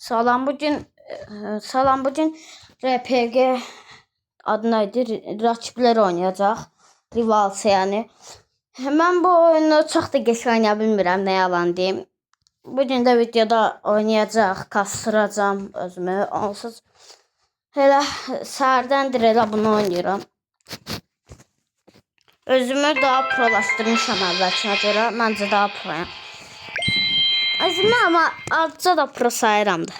Salam bugün RPG adı neydi? Rakipler oynayacaq. Rivals yani. Mən bu oyunu çox da geç oynaya bilmirəm, nə yalan deyim. Bugün də videoda oynayacaq, kasdıracağım özümü. Onsuz elə səhərdəndir elə bunu oynayıram. Özümü daha prolaşdırmışam əvvəlkinə görə. Məncə daha proyam. Özümü amma azca da pro sayıram da.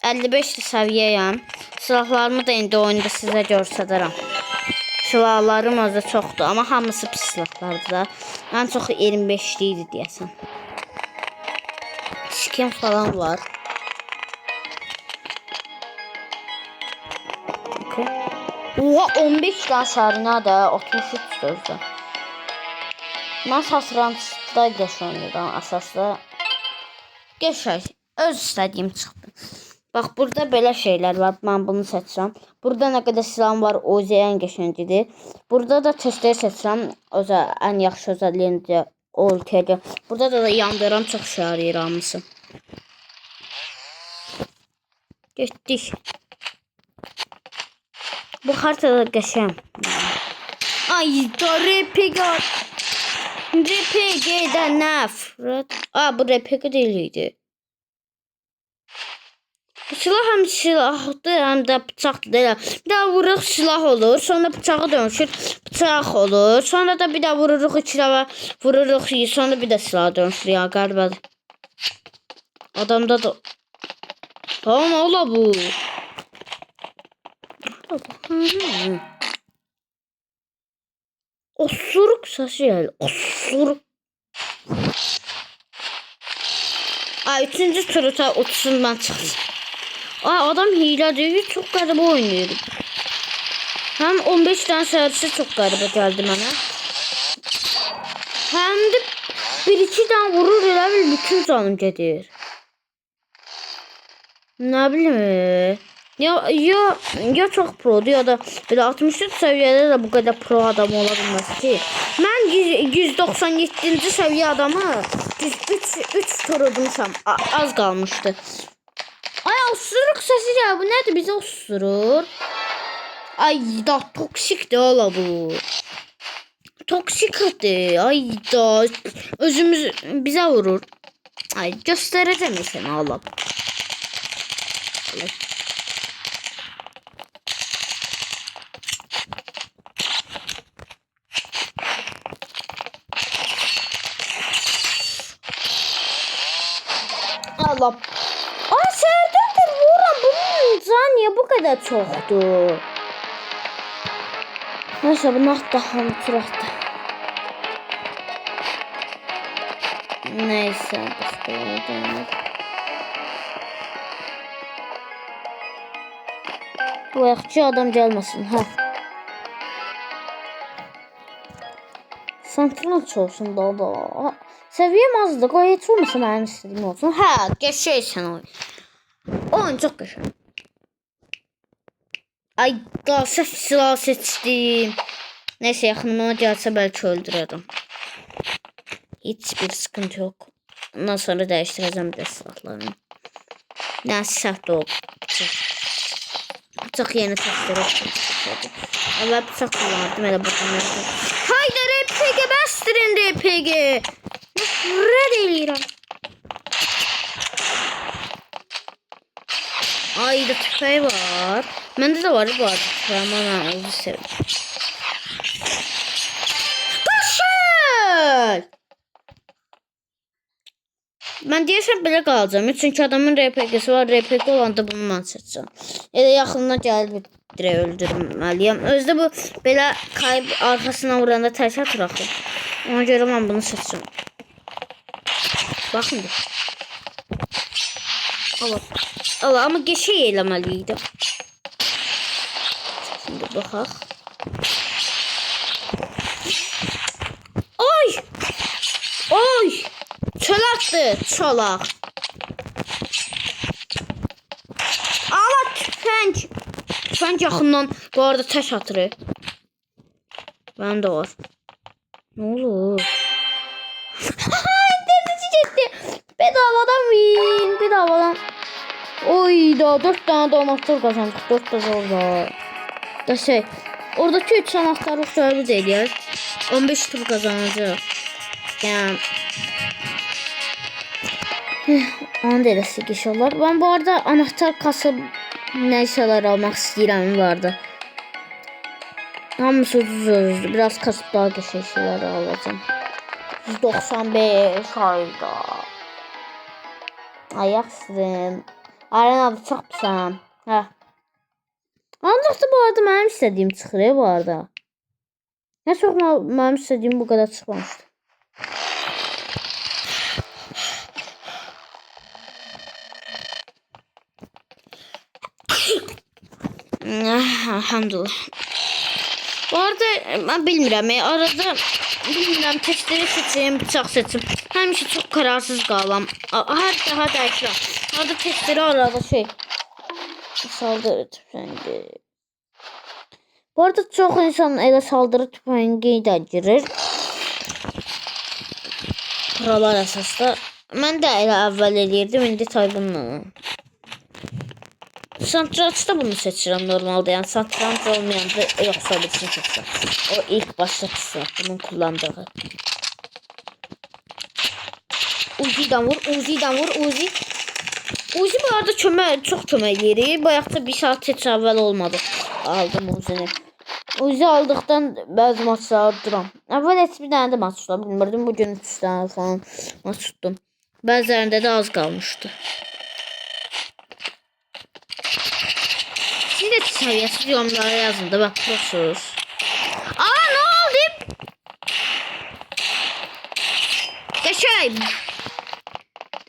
55 səviyyəyəm. Silahlarımı da indi oyunda sizə göstərərəm. Silahlarım özü çoxdur, amma hamısı pis silahlardır da. Ən çoxu 25'li idi deyəsən. Skin falan var. Okay. Oha 15 tane sarına da 63 sözdə. Mən satrançda geç oynayıram əsasda. Geçək. Öz istədiyim çıxdı. Bax burada belə şeylər var. Mən bunu seçirəm. Burada nə qədər silahım var, o ən qəşəngdir. Burada da testləri seçirəm. Özə ən yaxşı özəlliyincə o ölkəyə. Burada da yandıram, çox şey arayır hamısı. Getdik. Bu xaritada qəşəng. Ay, RPG. RPG'də nəfrət. Bu RPG deyildi. Silah həm silahdır, həm də bıçaqdır. Bir daha vururuq silah olur, sonra bıçağı dönüşür, bıçaq olur. Sonra da bir daha vururuq, iki dəfə vururuq, sonra bir də silah dönüşür. Ya qəribədir. Adamda da... Tamam, ola bu. Osuruk səsi gəlir. Osuruk. Üçüncü turuta uçsun mən çıxsın. Adam hilədir, çox qəribə oynayır. Həm 15 tane sərisi çox qəribə gəldi mənə. Həm də 1-2 tane vurur, elə bil bütün canım gedir. Nə bilim. Ya çox produr, ya da belə 64 səviyyədə də bu qədər pro adam ola bilməz ki. Mən 197-ci səviyyə adamı 3 tur udmuşam. Az qalmışdı. Ay, osuruk səsi ya, bu nədir? Bizə osurur. Ay da toksikdir ola bu. Toksikdir. Ay da özümüz bizə vurur. Ay göstərəcəm sənə Allah. Allah. Ay səhərdən vuram, bunun canı niyə bu qədər çoxdur? Neyse, bunu atdağım turaqda. Neyse, bu ayaqçı adam gəlməsin, hə. Santranç olsun da. Səviyyəm azdır, qoy heç olmasa mənim istədiyim olsun. Hə, geçək sən oyun. Oyun çox qəşəng. Ay, da səhv silah seçdim. Neyse, yaxınıma gəlsə bəlkə öldürərəm. Heç bir sıkıntı yox. Ondan sonra dəyişdirəcəm bir də silahlarını. Nəsə səhv olub. Bıçaq yeni təşkil. Əvvəl bıçaq kullanırdım, elə baxın. Hayda, RPG bəstirin RPG. Rəd eləyirəm. Ay da tüfəyi var. Məndə də var bu arada tüfəyi, amma mən onu sevdim. Qaşıl! Mən deyəsən belə qalacağım. Çünki adamın RPG'si var. RPG olanda bunu mən seçəcəm. Elə yaxınına gəlib dirək öldürməliyəm. Özdə bu belə kayıb arxasına vuranda tək atır axı. Ona görə mən bunu seçəcəm. Baxın da. Allah, amma geçək eləməliydim. Şimdi baxaq. Ay! Çolaqdır, çolaq. Allah, tüfəng. Tüfəng yaxından bu arada təş atır. Məndə var. Nə olur? Bedavadan Hayda 4 tane de anahtar kazandık. 4 de orada. Da şey. Oradaki 3 anahtarlık sahibi değil ya. 15 tur kazanacak. Yani. Onu da eləsək inşallah. Ben bu arada anahtar kasıb neyseler almak istəyirəm vardı. Hamısı ucuz. Biraz kasıb daha geçen şeyler alacağım. 195 ayda. Ayaksın. Arenada çok pısam. Hə. Ancaq da bu arada mənim istədiyim çıxır bu arada. Ne çok mənim istədiyim bu kadar çıxmamışdı. Elhamdülillah. Bu arada ben bilmirəm. Arada bilmirəm testleri seçeyim, bıçaq seçim. Həmişə çok kararsız qalam. Hər daha dəyişirəm. Arada testleri arada şey. Saldırı tüfəngi. Bu arada çok insan elə saldırı tüfəngi də girir. Buralar əsasda. Mən də elə əvvəl eləyirdim, indi taybımla. Satrançda bunu seçirəm normalde. Yani satranç olmayanda yoksa birisini seçirəm. O ilk başlatısı bunun kullandığı. Uzi'den vur, Uzi'den vur, Uzi. Uzi bu arada çok kömək eləyir. Bayaqda bir saat heç əvvəl olmadı. Aldım Uzi'ni. Uzi aldıqdan bəzi maçlar duram. Əvvəl heç bir dənə də maç tuta bilmirdim. Bugün 3 dənə falan maç tutdum. Bəzilərində də az qalmışdı. Siz de seviyesiz yorumlara yazın da bakıyorsunuz. Aa ne oldu? Geçeyim.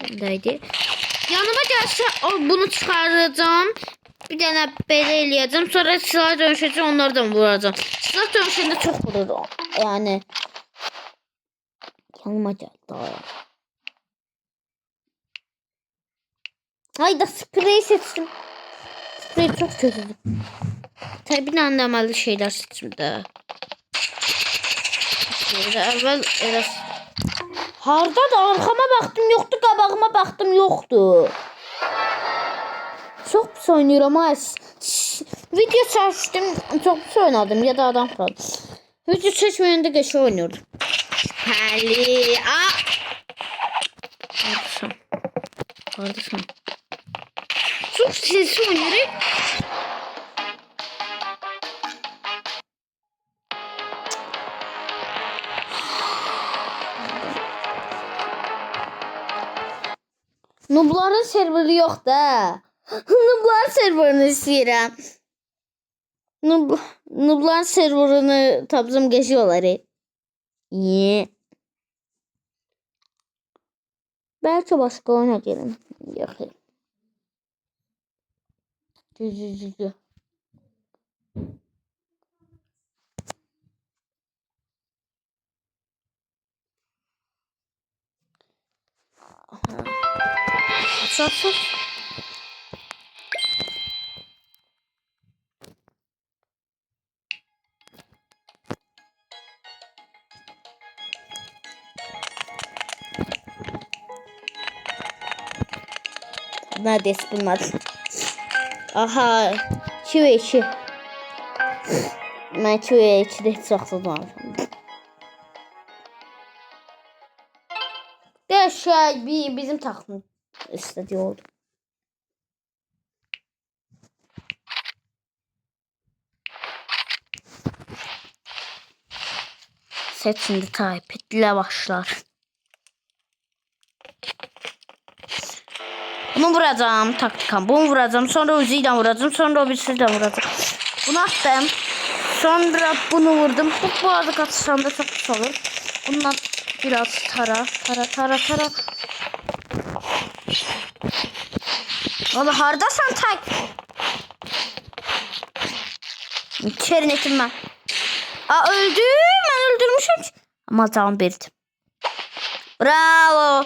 Neredeydi? Yanıma gelse bunu çıkaracağım. Bir tane böyle eləyəcəm. Sonra silah dönüşeceğim, onlardan vuracağım. Silah dönüşünde çok vurur. Yani. Yanıma geldi. Hayda sprey seçtim. Sprey çok kötüydü. Tabii anlamalı şeyler seçtim de. Evvel harda da arkama baktım yoktu, qabağıma baktım yoktu. Çok pis oynuyorum ha. Video çəkdim, çok pis oynadım ya da adam falan. Video çəkməyəndə qəşəng oynuyordum. Həli, Hardasan. Çok sesli oynuyorum. Nubların serveri yok da. Nubların serverini istəyirəm. Nubların serverini tapzım geçiyorlar. Niye? Belki başka oyuna gelin. Yok. Cücücücü. Sus. Neredeyse bilmedim. Aha. 2 Ben 2'de hiç saxladım. Geçey bizim takım istediği oldu. Set şimdi type ile başlar. Bunu vuracağım taktikam. Bunu vuracağım. Sonra Uzi'yle vuracağım. Sonra o birisiyle vuracağım. Bunu attım. Sonra bunu vurdum. Bu arada katışanda çok güzel olur. Bundan biraz tara. Valla hardasan tak. Çernetim ben. Öldüm. Ben öldürmüşüm. Ama tamam verdim. Bravo.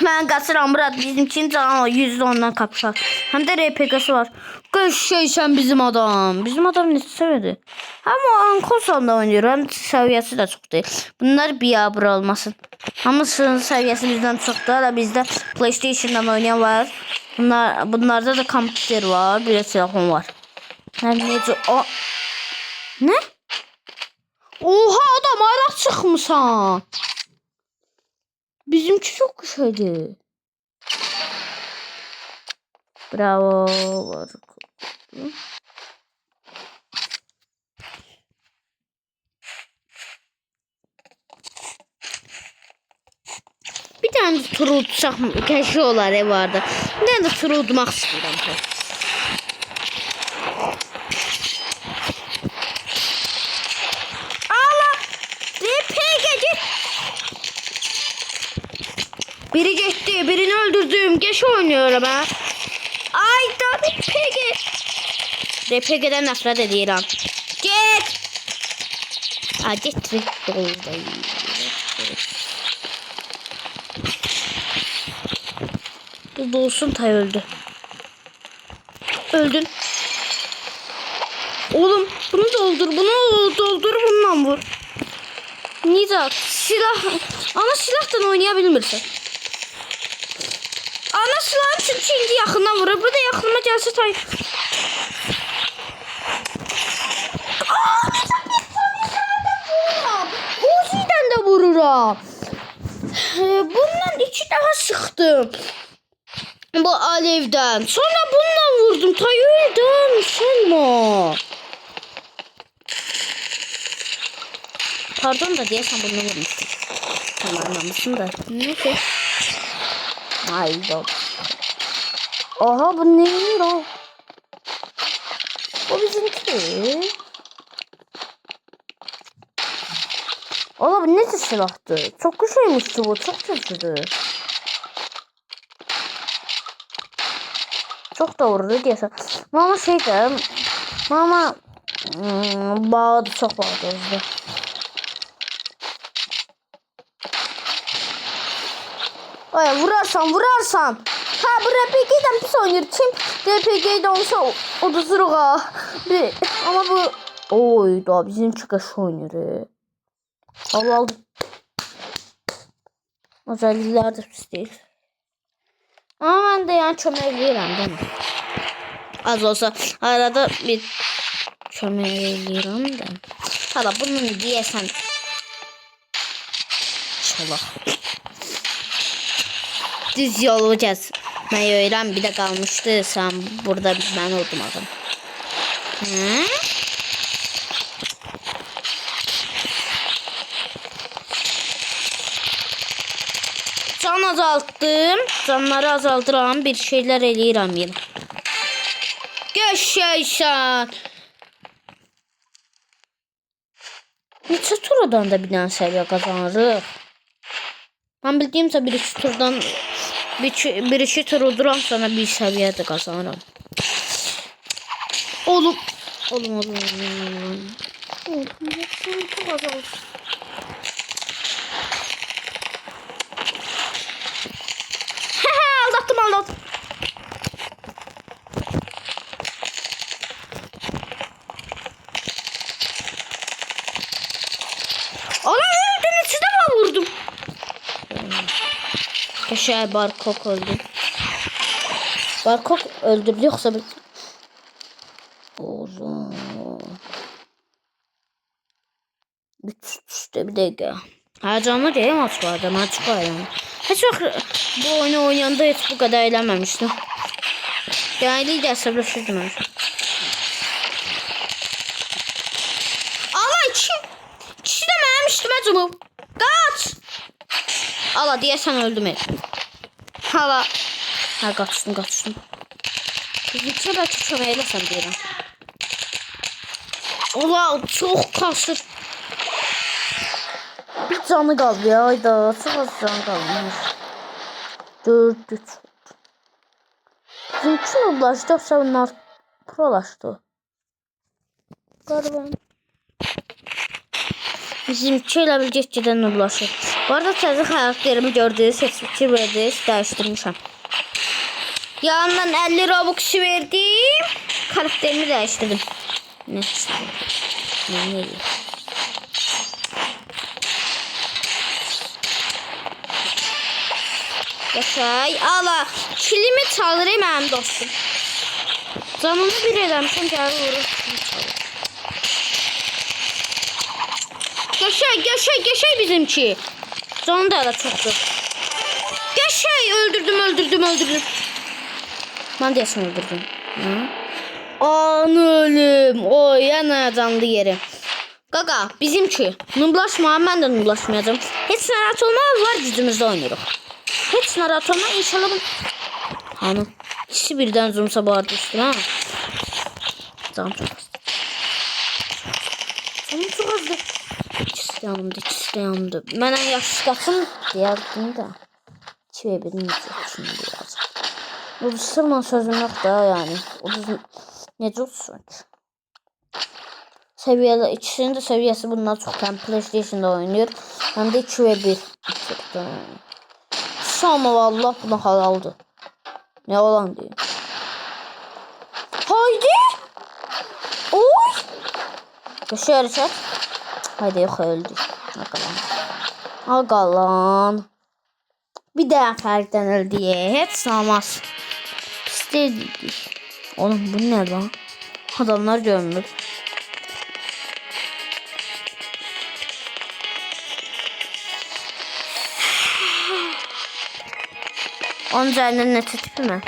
Ben kaçıram Murat. Bizimkinin canı %10'dan kapışar. Hem de RPG'si var. Sen bizim adam. Bizim adam ne sevdi? Hem o konsolda oynuyor hem seviyesi de çok değil. Bunlar bir abur olmasın. Hamısının seviyesi bizden çok daha da bizde PlayStation'dan oynayan var. Bunlarda da kompüter var. Bir de telefon var. Nece o ne? Oha adam ara çıkmışsan. Bizimki çok şeydi. Bravo. Var. Bir tane tur uçsak mı? Keşiyorlar ev vardı. Bir tane de tur uçmak istiyorum. Biri gitti, birini öldürdüm. Geç oynuyorum ha. Ay da RPG. RPG'den nefret ediyorum. Git. Ha git. Bu olsun tay öldü. Öldün. Oğlum bunu doldur, bunu doldur, bundan vur. Nizat silah. Ana silahtan oynayabilmirsin. Ana silahın çünkü yakından vurur. Burada yakınıma gelse tay. Uzi'den de vururam. Bundan 2 daha sıktım. Bu alevden. Sonra bundan vurdum. Tay öldüm. Selma. Pardon da diye sen bunu vurmuştun. Tamam anlamışsın da. Neyse. Hayda. Aha bu ne lan? O bizimki. Ola bu ne silahtı? Çok güçlüymüştü bu. Çok kötüydü. Çok da vurdu diye. Mama şeydi. Mama bağdı çok vardı özde. Ay vurarsan. Ha bu RPG'den pis oynuyor. Kim RPG'de olsa o da zırga. Ama bu oy da bizim çıkış oynuyor. Aldım. Özellikler de pis değil. Ama ben de yani çömeliyim değil mi? Az olsa arada bir çömeliyim de. Hala bunu diyesen çalak. Düz yol olacağız. Ben öğren bir de kalmıştı. Sen burada ben oldum adam. Hı? Can azalttım. Canları azaltıram. Bir şeyler eləyirəm yine. Geçeysən. Neçə turdan da bir dənə səviyyə qazanırıq. Ben bildiğimse bir iki turdan bir iki tur uduram sonra bir seviye de kazanırım. Oğlum. Çok azalır. Aldattım. Ana içine mi vurdum? Aşağı Barkok öldü. Barkok öldürdü yoksa bir... Oğlum. İşte bir dakika. Heyecanlı değil mi açık vardı? Açık var yani. Hiç yok bu oyunu oynayanda hiç bu kadar eğlenmemiştim. Yani iyice hesaplaşırdım ben. Allah ikisi de benim üstüme cumum. Kaç! Allah diye sen öldüm hep. Hala. Ha kaçtım. Bizimki de çömeylesem diyelim. Ola çok kasır. Bir canı kaldı ya ayda. Çok az canı kalmış. 4-3. Bizimki ulaştı yoksa bunlar prolaştı. Galiba. Bizimkiyle bilecek giden ulaşır. Bu arada təzə karakterimi gördünüz, seçim verdiniz, değiştirmişim. Yanından 50 Robux verdim. Karakterimi değiştirdim. Ne? Yaşay. Ala. Kilimi çalır mənim dostum. Canını bir eləmişəm, gəlir vurur. Geçey bizimki. Canı da elə çoxdur. Geçey, öldürdüm. Ben deyəsən öldürdüm. An ölüm. Oy, yana canlı yerim. Qaqa, bizimki. Nublaşma, mən də nublaşmayacağım. Heç narahat olma, var gücümüzdə oynayırıq. Heç narahat olma, inşallah bu... Hanı? İkisi birdən zoomsa bardı üstüne, ha? Canım çok azdı. İkisi de yanımdı. Mənə yaxşı qaçım deyərdim də. 2v1'in üçün deyəcəm. Uduzsırla sözüm yok da yani. Necə uduzsun ki? Seviyeler, ikisinin de seviyesi bunlar çok. Hem PlayStation'da oynuyor. Hem de 2v1. Ama vallahi buna halaldı. Ne olan diyor. Haydi. Oy. Yaşıyor Reşat. Haydi yok öldü. Agalan. Bir daha farktan öldü ya. Hiç sağmaz. İstedik. Oğlum bu ne lan? Adamlar görmür. Onun üzerinden ne tipi mi?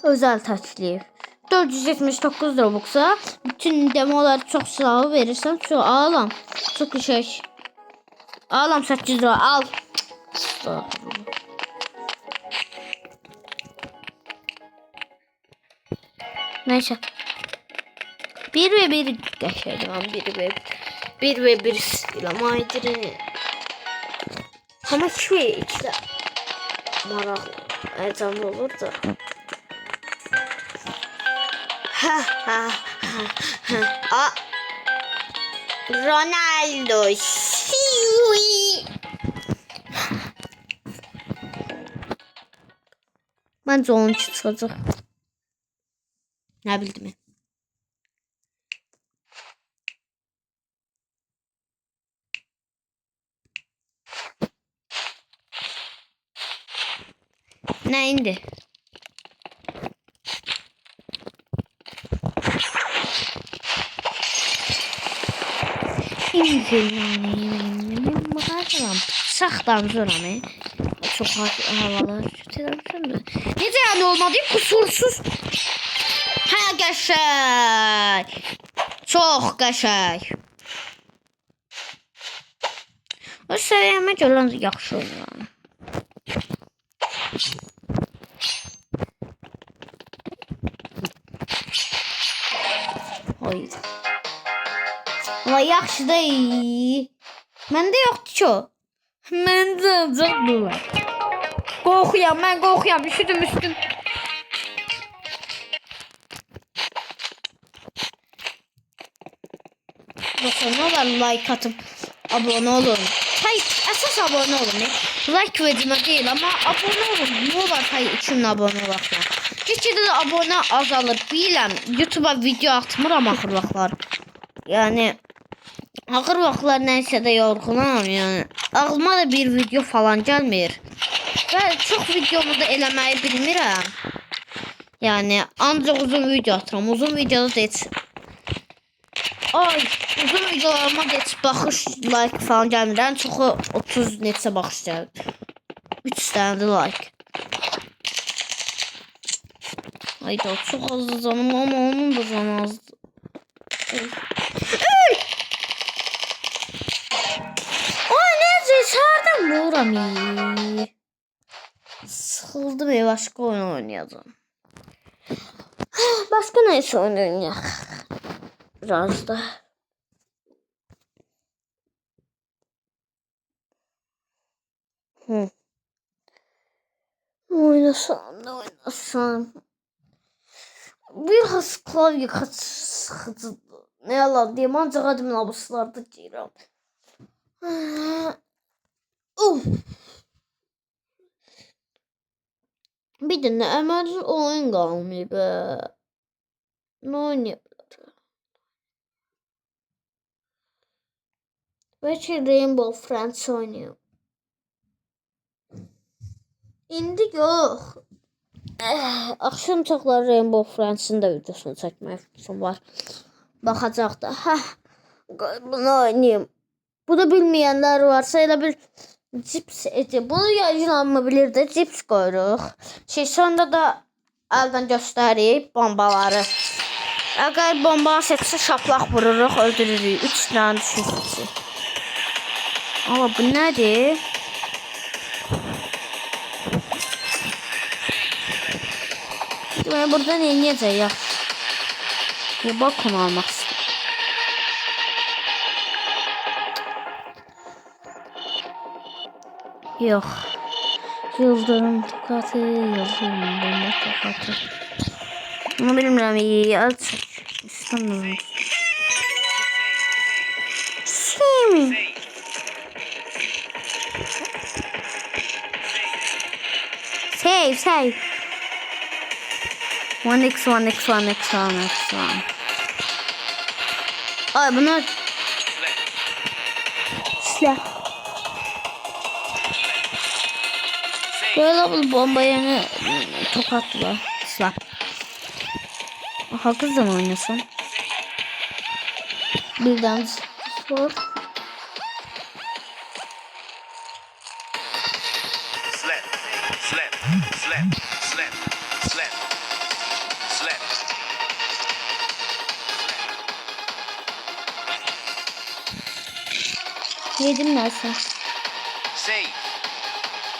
Özel taklif. 479 Robux'a bütün demoları çok silahı verirsem şu ağlam. Çok şey. Ağlam 800 lira al. Neyse. 1v1 geçelim. 1v1 silamaydır. Ama şu işte marak heyecanlı olur da. Ronaldo. Bence onun çıkacak. Ne bildim ben. Ne indi? Saxdan zoramı. Çok havalar tutuyorum. Necə yani olmadı? Kusursuz. Ha qəşəng. Çox qəşəng. O səviyyəmə gələn yaxşı olur. Hayır. Ama yaxşı da iyi. Məndə yoxdur ki o. Məndə olacaq bu var. Qorxuyam, üşüdüm. Dostlar, ne olur like atıp abone olun. Hayır, əsas abone olun. Like vermə deyil, amma abone olun. Ne olur, hayır, üçün abone olaqlar. Keçədə də abone azalır. Biləm, YouTube'a video atmıram axır vaxtlar. Yani axır vaxtlar nəysə də yorğunam, yəni. Ağlıma da bir video falan gəlmir. Və çox videomu da eləməyi bilmirəm. Yəni ancaq uzun video atıram. Uzun videoda da heç uzun videolarıma da heç baxış, like falan gəlmir. Ən çoxu 30 neçə baxış gəlir. 3 dənə də like. Hayda, çok azdı canım ama onun da canı azdı. Ay neyse çağırdım vuram. Sıkıldım ya, başka oyun oynayacağım. Başka neyse oyun oynayalım. Biraz da. Oynasam. Biraz klavye sıkıcı. Ne yalan diyeyim, ancak adımın abıslarda giyiyorum. Bir de ne əməl oyun qalmıyor be. Ne oynayabilir? Belki Rainbow Friends oynuyor. İndi yox. Axşam çoxları Rainbow Friends'in də videosunu çəkmək fikrim var. Baxacaq da. Bunu oynayayım. Bunu bilməyənlər varsa elə bir cips eti. Bunu yayınlanma bilir də cips qoyuruq. Sonra da əldən göstərib bombaları. Əgər bombanı seçsə şaplaq vururuq, öldürürük. 3 dənə düşür. Ama bu nədir? Ben burada neyəcək ya? Bir bakın almaq istedim. Yok. Yıldırım tokatı, yıldırım bomba tokatı. Bunu bilmirəm, aç. İstemiyorum. Sim. Save. 1x. Ay bunlar silah. Böyle bir bomba yerine tokatla silah. Aha kızla mı oynasın? Birden spor. Yedim dersin.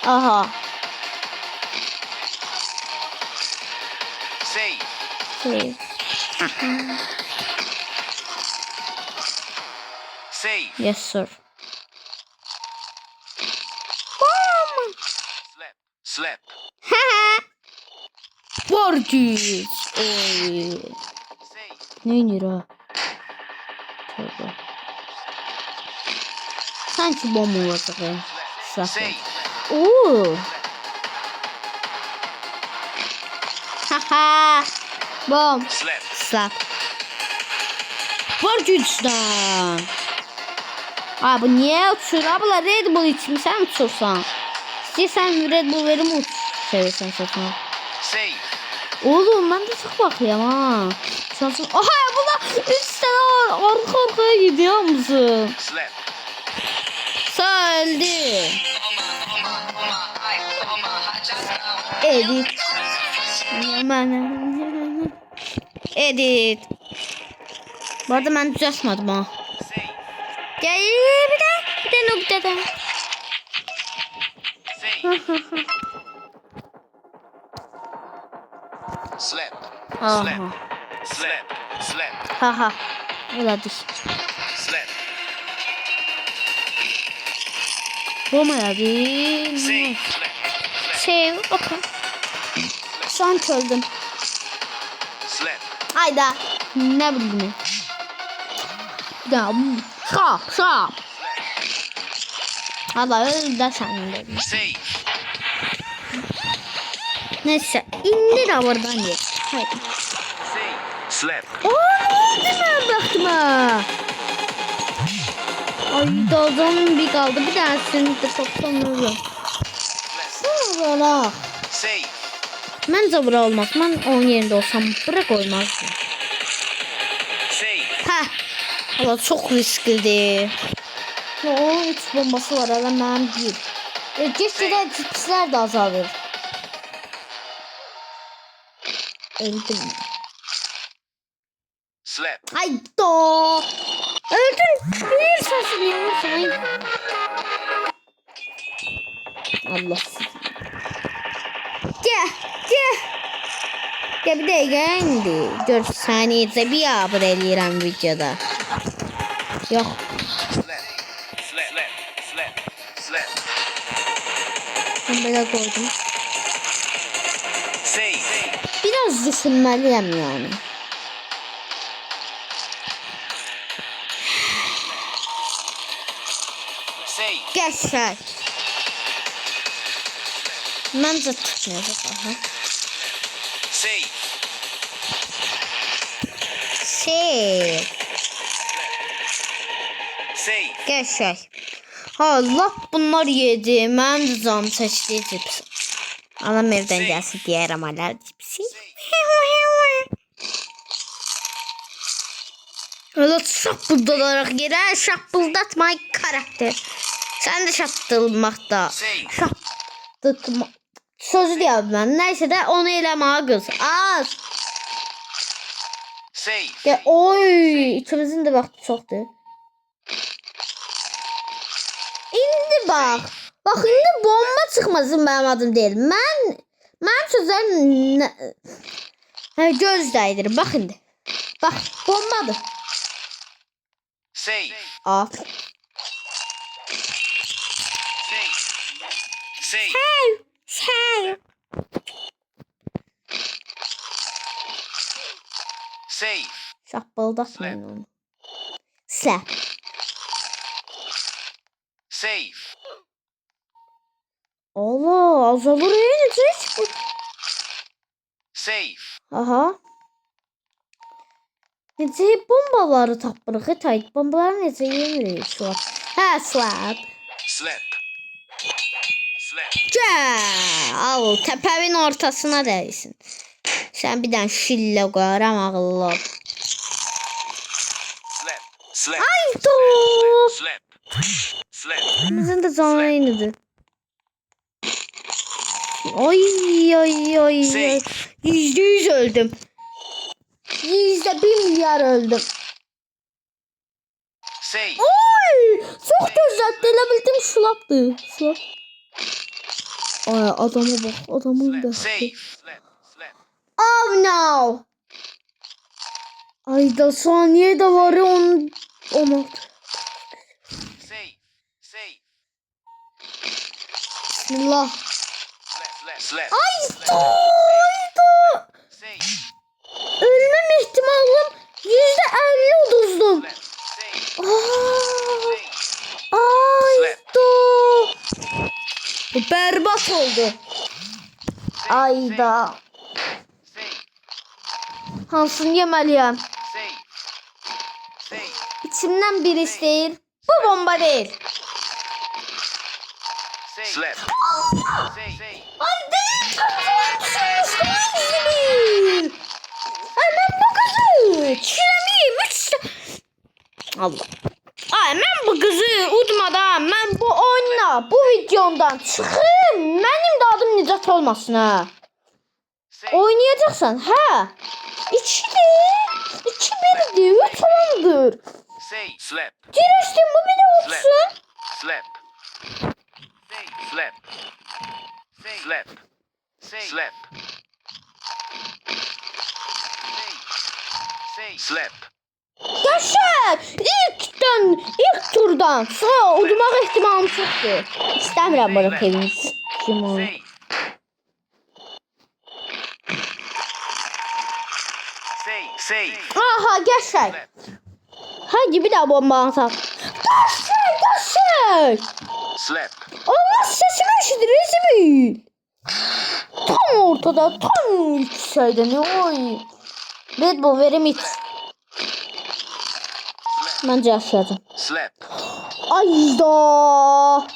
Aha. Save. Yes sir. Bam. Slap. Borges. Ne nira? Tövbe. Sanki bomba olacak ya. Slap. Oo. Haha. Bom. Slap. Borges'dan. Aa bu niye uçuyor? Abla Red Bull içmişsen uçursan. İstiyorsan Red Bull verim uç. Seversen satın. Oğlum ben de çok bakıyorum ha. Şansım. Aha buna 3 tane var. Arka gidiyor musun? Öldü. Edit. Edit. Bu arada ben düzeltmedim ha. Gel bir de noktada. Slap. Haha. Öyle değil. Bomaya değil. Bakın. Şu an çözdüm. Hayda. Ne bileyim. Ya şap. Allah öyle sen dedim. Neyse indir oradan ye. Haydi. Ne bakma. Ay daldan bir kaldı. Bir tanesini de toplamıyorum. Sonra. Bence bura olmaz. Ben onun yerinde olsam bırak olmaz. Allah çok riskli. O 3 bombası var. Hemen bir. Geçti cipsler de azalır. Öldüm. Hayda. Öldün. Bilirsen seni. Allah. Gel bir de geldi. 4 saniyede bir abur eləyirəm videoda. Yok. Ben böyle koydum. Biraz düşünmeliyim yani. Geçer. Bence tutmayacak aha. Geçer. Allah bunlar yedi. Ben de zam seçti cips. Anam evden gelsin diyərəm alar cipsi. Öyle şapıldalarak girer, şapıldatma karakter. Sen de şapılmakta. Şapıldatma. Sözü diyeyim ben. Neyse de onu eləməyə qız. Az. Ya, oy, ikimizin de vakti çoktu. İndi bak. Bak indi bomba çıkmasın benim adım değil. Ben sözlerim gözdəydir. Bak indi. Bak bombadır. Al. Save. Şapıldatmayın onu. Slap. Allah azalır necə bu? Aha. Necə bombaları tapırıq? Tay bombaları necə yemirik şu an? Hə, slap. Al təpəvin ortasına dəysin. Sən bir dənə şillə qoyaram ağıllı ol. Ay top. Bizim de canlı yayınıdır. Oy. %100 öldüm. %1 milyar öldüm. Oy. Çok gözəldi. Elə bildim şlapdı. Şlap. Ay adama bak. Adamın bəxti. Oh no. Ay da saniye de var ya onun. Ama. Bismillah. Ay da. Ölmem ihtimalim %50 uduzdum. Ay da. Bu berbat oldu. Ay da. Hansını yemeliyim? İçimden bir isteyir. Bu bomba değil. Ay değil. Hemen bu kızı çilemeyim. Allah. Ay ben bu kızı udmadan ben bu oyuna bu videondan çıkayım. Benim de adım Nicat olmasın ha. Oynayacaksan ha. İki birdi. 3 olandır. Gireştim bu bir de olsun. Yaşar. İlk turdan sonra udmaq ihtimalım çoxdur. İstəmirəm bunu temiz. Kim olur? Aha Yaşar. Hadi bir daha bomba atak. Yaşar. Allah sesimi eşidir rezil. Tam ortada tam ilk şeyden oy. Red Bull verim iç. Bence yaşadım. Ayda.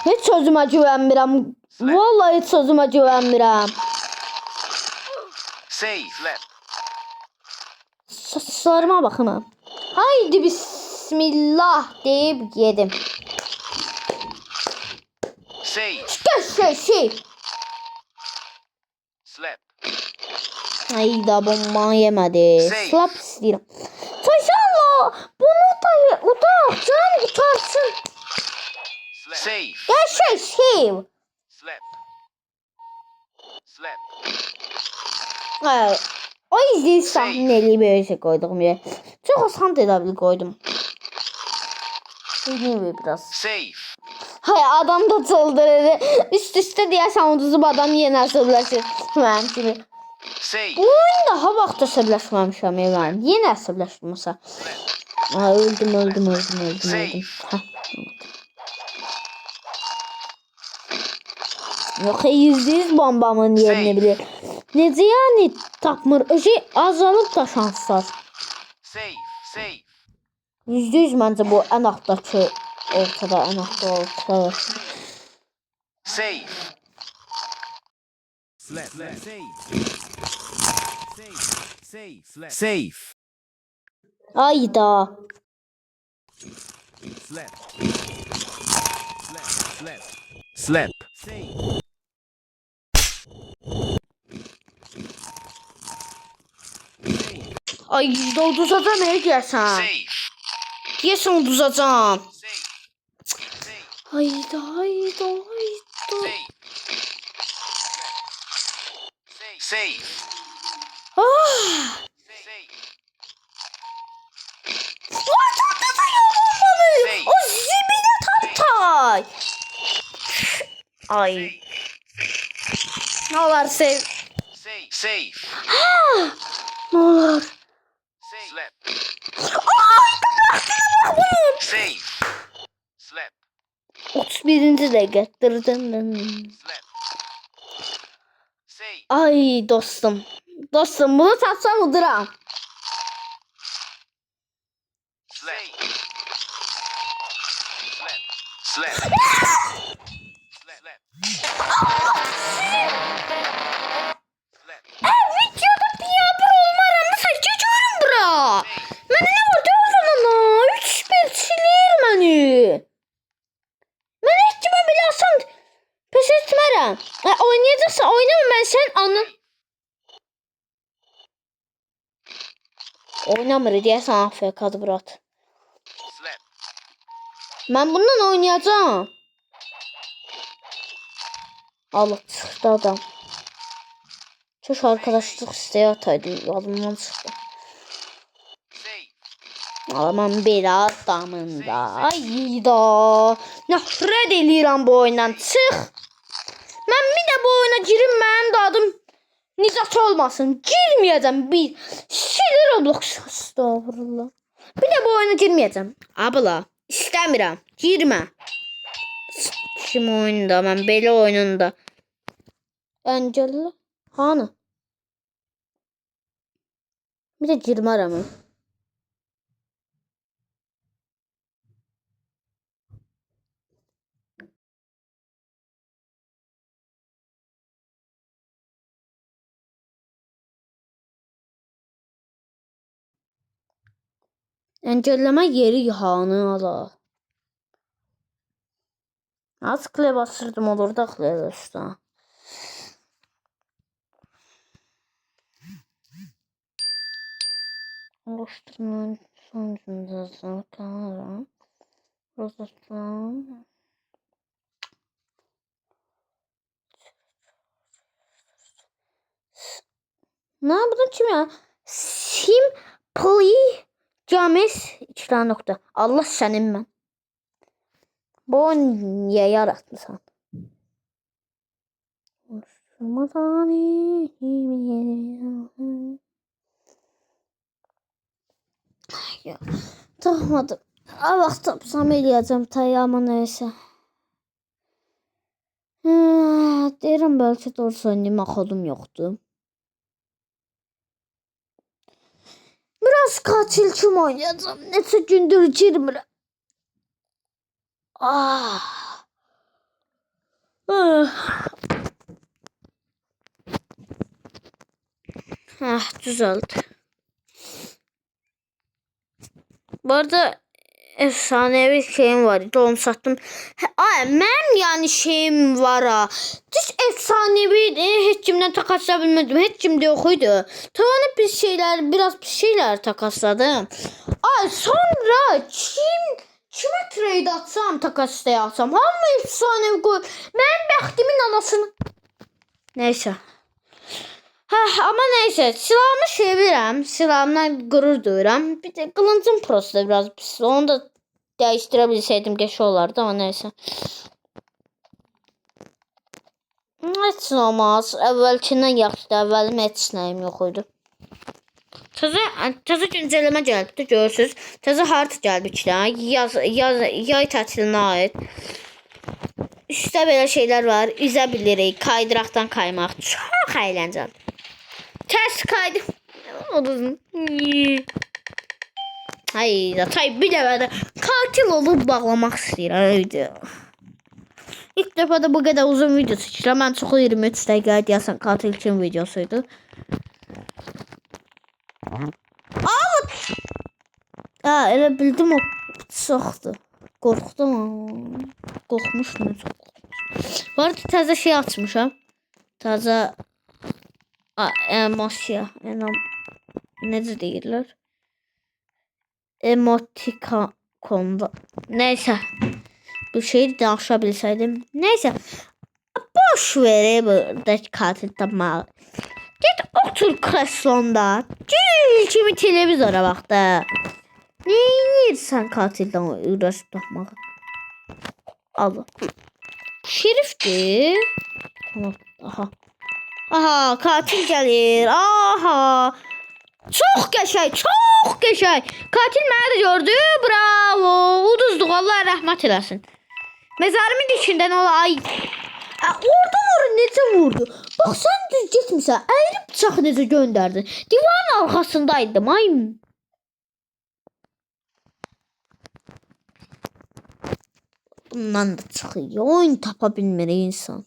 Hiç sözüme güvenmirəm. Vallahi hiç sözüme güvenmirəm. Saçlarıma bakın ha. Haydi bismillah deyip yedim. Şey. Hayda bomba yemedi. Slap istiyorum. Taşallah bunu da udak can utarsın. Ya şey. Hayır. O izleyici sahneli bir şey koydum ya. Çok asan tedavi koydum. Bilmiyorum biraz. Hayır adam da çıldırdı. Üst üste diye sounduzu adam yine asırlaşır. Ben gibi. Bu oyunda ha vaxt əsəbləşməmişəm yani. Yenə əsəbləşməsə. Öldüm. Yox, %100 bombamın yerini bilir. Necə yani tapmır? Öşey azalıb da şanslar. %100 məncə bu ən altdakı ortada, ən altda ortada. Save. Ayda. Slap. Ay uduzacağım ne deyəsən? Deyəsən uduzacağım. Ayda. Save. Ah! Ay çok güzel olmalı. O zibine tatay. Ay. Ne olur sev. Save. Ne olur. Slap. Ay bak bunun. Save. Slap. 31. dakika. Slap. Save. Ay dostum. Dostum bunu tatsam uduram. Slap. Slap. Slap. Videoda piyabır olmaram. Mesela geçiyorum bura. Mənə nə var deyirsən ana? 3-1 silir məni. Mən heç kimə belə asan pes etmərəm. Oynayacaqsa oynama mən sən anın. Oynamır deyəsən AFK'dır Burat. Slap. Mən bundan oynayacağım. Allah çıxdı adam. Çok arkadaşlık isteği ataydı. Adımdan çıktı. Aman bir adamında. Ayda. Nefret eləyirəm bu oyundan. Çıx. Mən bir də bu oyuna girim. Mənim də adım Nizat olmasın. Girməyəcəm. Bir sinir Roblox. Estağfurullah. Bir də bu oyuna girməyəcəm. Abla. İstəmirəm. Girmə. Kim oyunda? Mən belə oyununda. Əncəlli. Hanı? Bir də girmərəm. Əncəlləmə yeri hanı ala. Az kle basırdım olur da kle dostum. Oluşturmanın sonucunda zaten rozatlan. Ne bu kim ya? Simply James 2 tane nokta. Allah senin ben. Bu niye yaratmışsın? Oluşturmadan ya. Tapmadım. Allah tapsam eləyəcəm tayama neyse. Deyirəm belki doğrusu oynaymaq kodum yoktu. Biraz katil kim oynayacağım. Neçə gündür girmirəm. Ah. Düzeldi. Bu arada efsanevi şeyim var. Onu sattım. Benim yani şeyim var ha. Düz efsanevi hiç kimden takaslayabilmedim. Hiç kimde yokuydu. Tamam biraz bir şeyler takasladım. Sonra kime trade atsam takaslayasam. Hamı efsanevi koy. Ben bəxtimin anasını. Neyse. Ama neyse silahımı sevirəm. Silahımdan gurur duyuram. Bir de kılıncım prosta biraz pis. Onu da değiştirebilseydim geç olardı ama neyse. Heç olmaz. Əvvəlkindən yaxşıdır. Əvvəlim heç nəyim yox idi. Təzə güncəlləmə gəlibdi görürsüz. Təzə hard gəlib içdən. Yay tətilinə aid. Üstdə belə şeylər var. Üzə bilirik. Kaydıraqdan kaymaq. Çox əyləncəli. Ters kaydı. Hayda tay bir de katil olup bağlamak istiyor. İlk dəfə də bu qədər uzun video çəkirəm. Mən çoxu 23 dəqiqə deyəsən katil kim videosuydu. Elə bildim o çoxdur. Qorxdum. Qorxmuşdum çox. Bu arada təzə şey açmışam. Təzə emosiya. Necə deyirlər? Emotikonda. Neysə. Bu şeyi danışa bilsəydim. Neysə. Boş ver buradakı katil tapmağı. Git otur kreslonda. Gül kimi televizora bax da. Ne yersən katildən uğraşıb tapmağı? Allah. Şerifdir. Aha. Aha, katil gəlir. Aha. Çox qəşəng, çox qəşəng. Katil məni də gördü. Bravo. Uduzduq. Allah rəhmət eləsin. Mezarımın içindən ola ay. Oradan necə vurdu? Bax sən düz getmirsən. Əyri bıçağı necə göndərdin? Divarın arxasındaydım. Ay. Bundan da çıxıyor. Oyun tapa bilmir insan.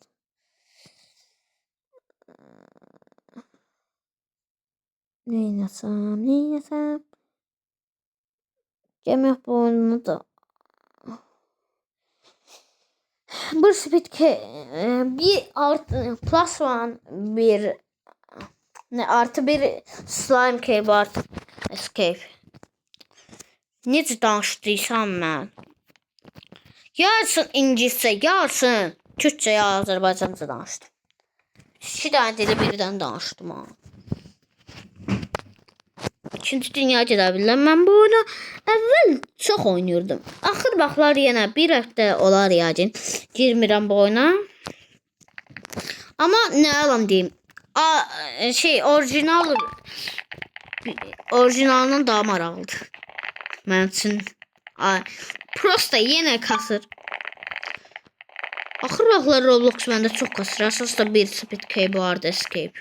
Neynəsəm? Gəmək bu oyunu da. Bir speed bir artı plus one bir ne artı bir slime cave artı escape. Necə danışdıysam mən. Yazsın ingiliscə, yazsın Türkçə, ya Azərbaycanca danışdım. 2 dənə dili birdən danışdım ha. İkinci dünya gedə bilirəm. Mən bu oyunu əvvəl çox oynuyordum. Axır vaxtlar yenə bir həftə olar yəqin girmirəm bu oyuna. Amma nə yalan deyim. Orijinalından daha maraqlıdır. Mənim üçün. Prosta yenə kasır. Axır vaxtlar Roblox məndə çox kasır. Əsasda bir speed cave vardı, escape.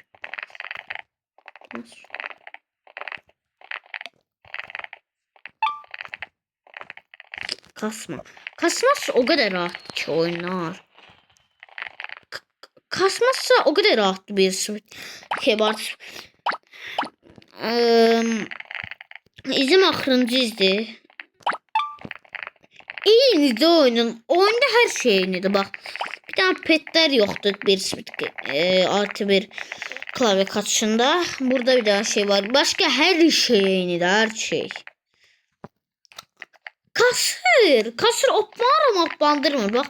Kasma. Kasmazsa o kadar rahat ki oynar. Kasmazsa o kadar rahat bir kebar. İzim axırıncı izdi. İyiydi oyunun. Oyunda her şey iyiydi bak. Bir tane petler yoktu bir artı bir klavye kaçışında. Burada bir daha şey var. Başka her şey iyiydi, her şey. Kasır oplandırmır bak.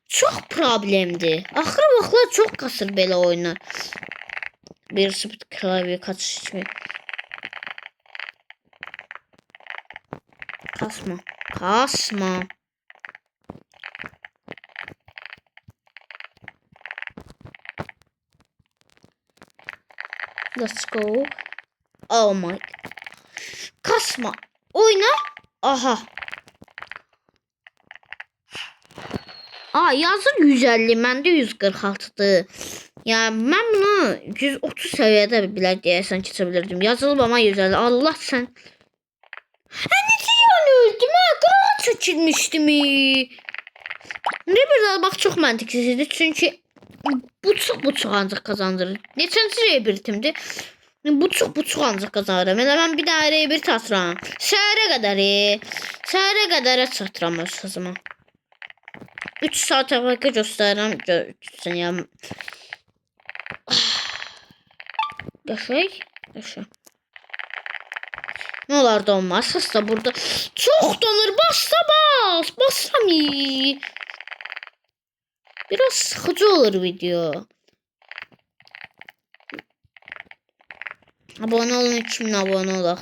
Çok problemdi. Axır vaxtlar çok kasır belə oyunlar. Bir speed klavye kaçış için. Kasma. Let's go. Oh my. Kasma. Oyna. Aha. Yazı 150, məndə 146'dır. Yani mən bunu 130 səviyyədə belə deyəsən keçə bilirdim. Yazılıb ama 150. Allah sən. Necə yəni öldüm? Qırağa çəkilmişdim. Ne bir bak çok məntiqsizdir. Çünki buçuq ancaq kazandırır. Neçənci rebirtimdi? Buçuq ancaq kazanırım. Elə mən bir daha rebirti atıram. Səhərə qədərə çatıram öz hızıma. 3 saat əvvəl göstərirəm. Yəni Qəşəng. Ne olar da olmaz. Hasta burada çok donur. Bassam iyi. Biraz sıkıcı olur video. Abone olun, kimin abone olaq.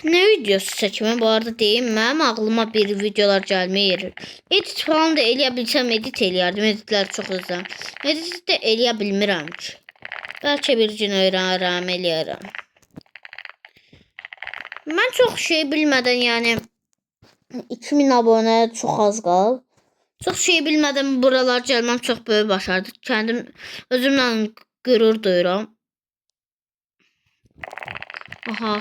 Ne videosu çəkmə bu arada deyim, mənim ağlıma bir videolar gəlmir. Edit falan da eləyə bilsəm edit eləyərdim. Editlər çox hızlı. Edit də eləyə bilmirəm ki. Bəlkə bir gün öyrənərəm, eləyərəm. Mən çox şey bilmədən, yəni 2000 abone çox az qal. Çox şey bilmədən buralar gəlməm çox böyük başardı. Kendim özümlə qürur duyuram. Aha.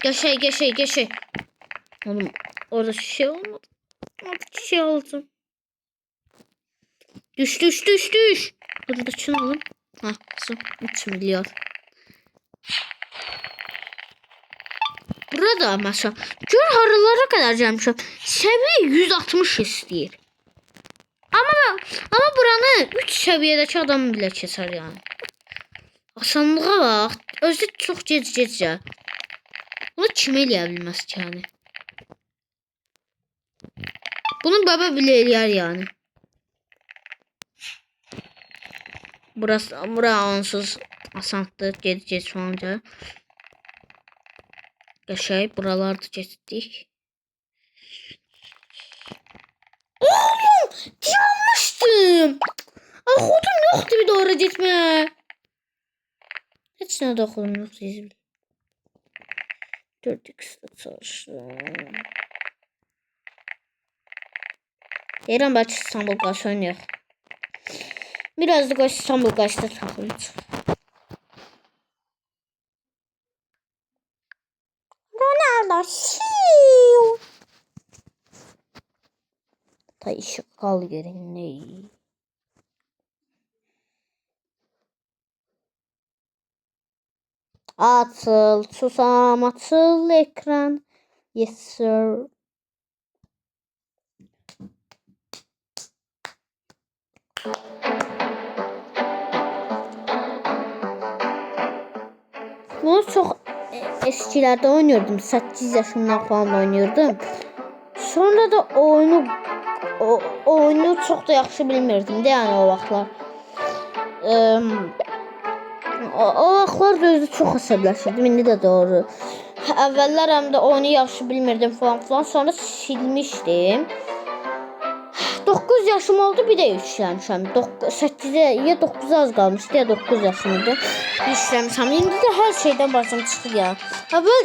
Qəşəng. Oğlum orada şey olmadı. Orada şey oldu. Düş. Burada çıkalım. Ha, 3 milyar. Burada mesela gör haralara kadar gelmişəm. Səviyyə 160 istəyir. Ama buranı 3 səviyyədəki adam bile keçər yani. Asanlığa bax. Özü çox gec ya. Bunu kim eləyə bilməz ki yani. Bunu baba bile eləyər yani. Bura onsuz asandır. Gec falanca. Qəşəng buralarda keçdik. Oğlum yanmıştım. Xudum yoxdur bir doğru getmə. Heç nə də xudum yoxdur. 4x'de çalışdım. Deyirəm bəlkə İstanbul qaç oynayaq. Biraz da qaç İstanbul qaçda taxılır. Ronaldo şiu. Ta ışık kal yerinde. Atıl susam atıl ekran. Yes sir. Bunu çok eskilerde oynuyordum. 8 yaşımdan falan oynuyordum. Sonra da oyunu çok da yaxşı bilmirdim de yani o vaxtlar. O vaxtlar da özü çox əsəbləşirdim. İndi də doğru. Əvvəllər həm də oyunu yaxşı bilmirdim falan. Sonra silmişdim. 9 yaşım oldu, bir də yükləmişəm. 8'e ya 9'a az qalmışdı ya 9 yaşımdı. Yükləmişəm. İndi də hər şeydən başım çıxdı ya. Əvvəl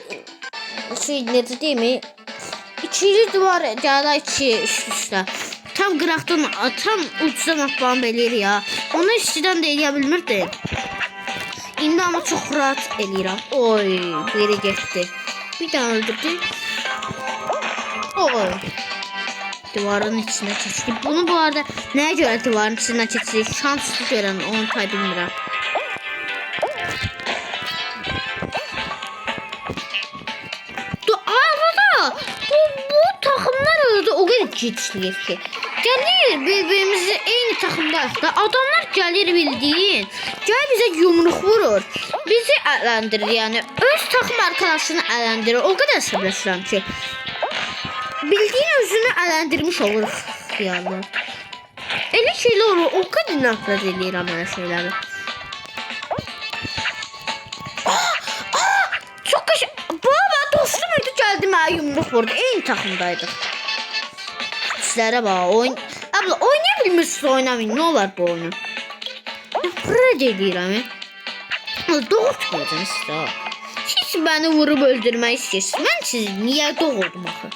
necə deyim? İkili duvar gəldi 2 üst-üstə. Tam qıraqdan, tam ucuzdan atlanıb eləyir ya. Onu istidən də eləyə bilmirdim. İndi ama çox rahat eləyirəm. Oy, biri getdi. Bir dənə öldürdü. Oy. Duvarın içine keçdi. Bunu bu arada nəyə görə duvarın içine keçdi? Şanslı görən, onu tay bilmirəm. Arada bu takımlar arada o kadar güçlüyüz ki. Gəlir birbirimizi eyni takımdayıq da. Adamlar gəlir bildiyin. Gəl bizə yumruq vurur. Bizi ələndirir yani. Öz takım arkadaşını ələndirir. O kadar səbirləşirəm ki. Bildiğin özünü ələndirmiş olur yani. Elə şeyler olur. O kadar nefret eləyirəm elə şeyləri. Çok kaş... Baba dostum idi geldi mənə yumruq vurdu. Eyni takımdaydık. Sizlərə bax oyun. Abla oynaya bilmirsiniz, oynamayın. Ne olar bu oyunu? Nefret eləyirəm. Doğurtmayacağım sizə. Siz beni vurup öldürmək istəyirsiniz. Mən sizi niyə doğurdum axı?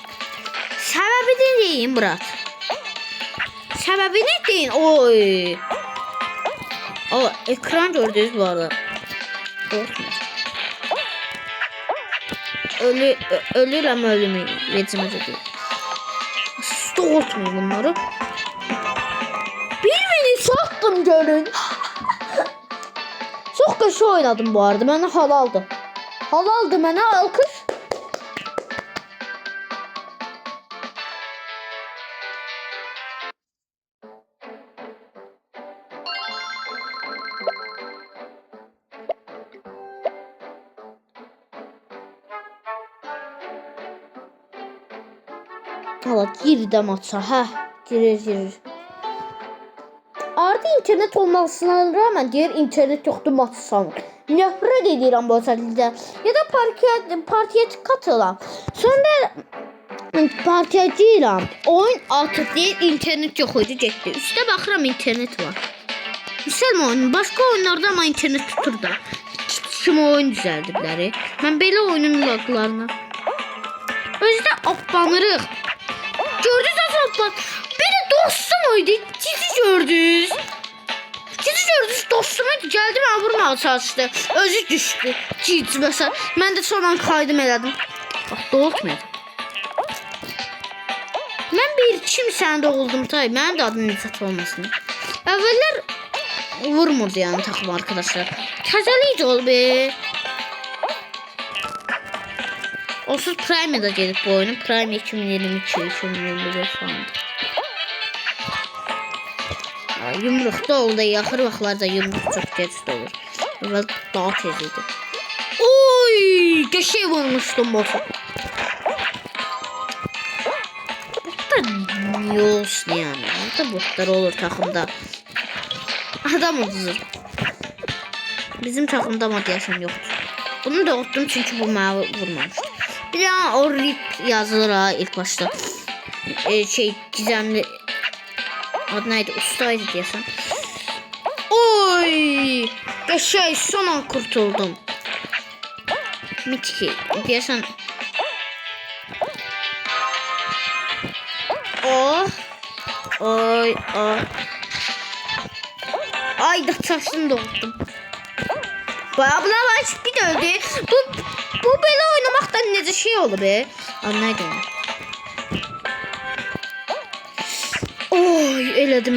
Səbəbini deyin Murat. Səbəbini deyin. Oy. O ekran gördünüz bu arada. Ölürəm ölümü. Veciməcə deyil. Doğurtmayın bunları. Bir beni sattım görün. Çok kötü oynadım bu arada. Bana halaldı. Halaldı bana alkış. Hala girdi maça. Hə, girir. Arada internet olmasına rağmen diğer internet yoktu maç sanır. Nefret edirəm bu şəkildə. Ya da partiyə katılam. Sonra partiyə girirəm. Oyun artıq deyir internet yox idi getdi. Üstə baxıram internet var. Misal oyun başqa oyunlarda ama internet tutur da. Kim oyun düzəldiblər. Mən belə oyunun loglarına. Özdə aplanırıq. Gördünüz azaltlar. Beni dostum oydu. Sizi gördünüz. Dostum idi. Geldi bana vurmağa çalıştı. Özü düştü. Cici mesela. Ben de sonra kaydım elədim. Bak doğultmayadım. Mən bir kimsəndə oldum tay. Mənim də adım Nicat olmasın. Əvvəllər vurmurdu yəni takım arkadaşlar. Təzəlik ol be. Onsuz Prime'da gelip bu oyunun. Prime 2022-2021 falan. Yumruq da oldu. Yaxır vaxtlarda yumruq çok geç olur. Əvvəl daha tez idi. Oy! Qəşəng vurmuşdum botu. Niye olsun yani? Burada botlar olur takımda. Adam ucuzur. Bizim takımda motivasyon yoktur. Bunu da unuttum çünkü bu mavi vurmamıştı. Bir daha o rip yazılır ha ilk başta. Gizemli adı neydi? Ustaydı diyorsan. Oy! Son an kurtuldum. Mitki diyorsan. Oh. Oy. Oh. Ay da saçını doldum. Bayağı buna var bir de öldü. Bu böyle oynamaktan nece şey oldu be. Anlaydım. Oy eledim.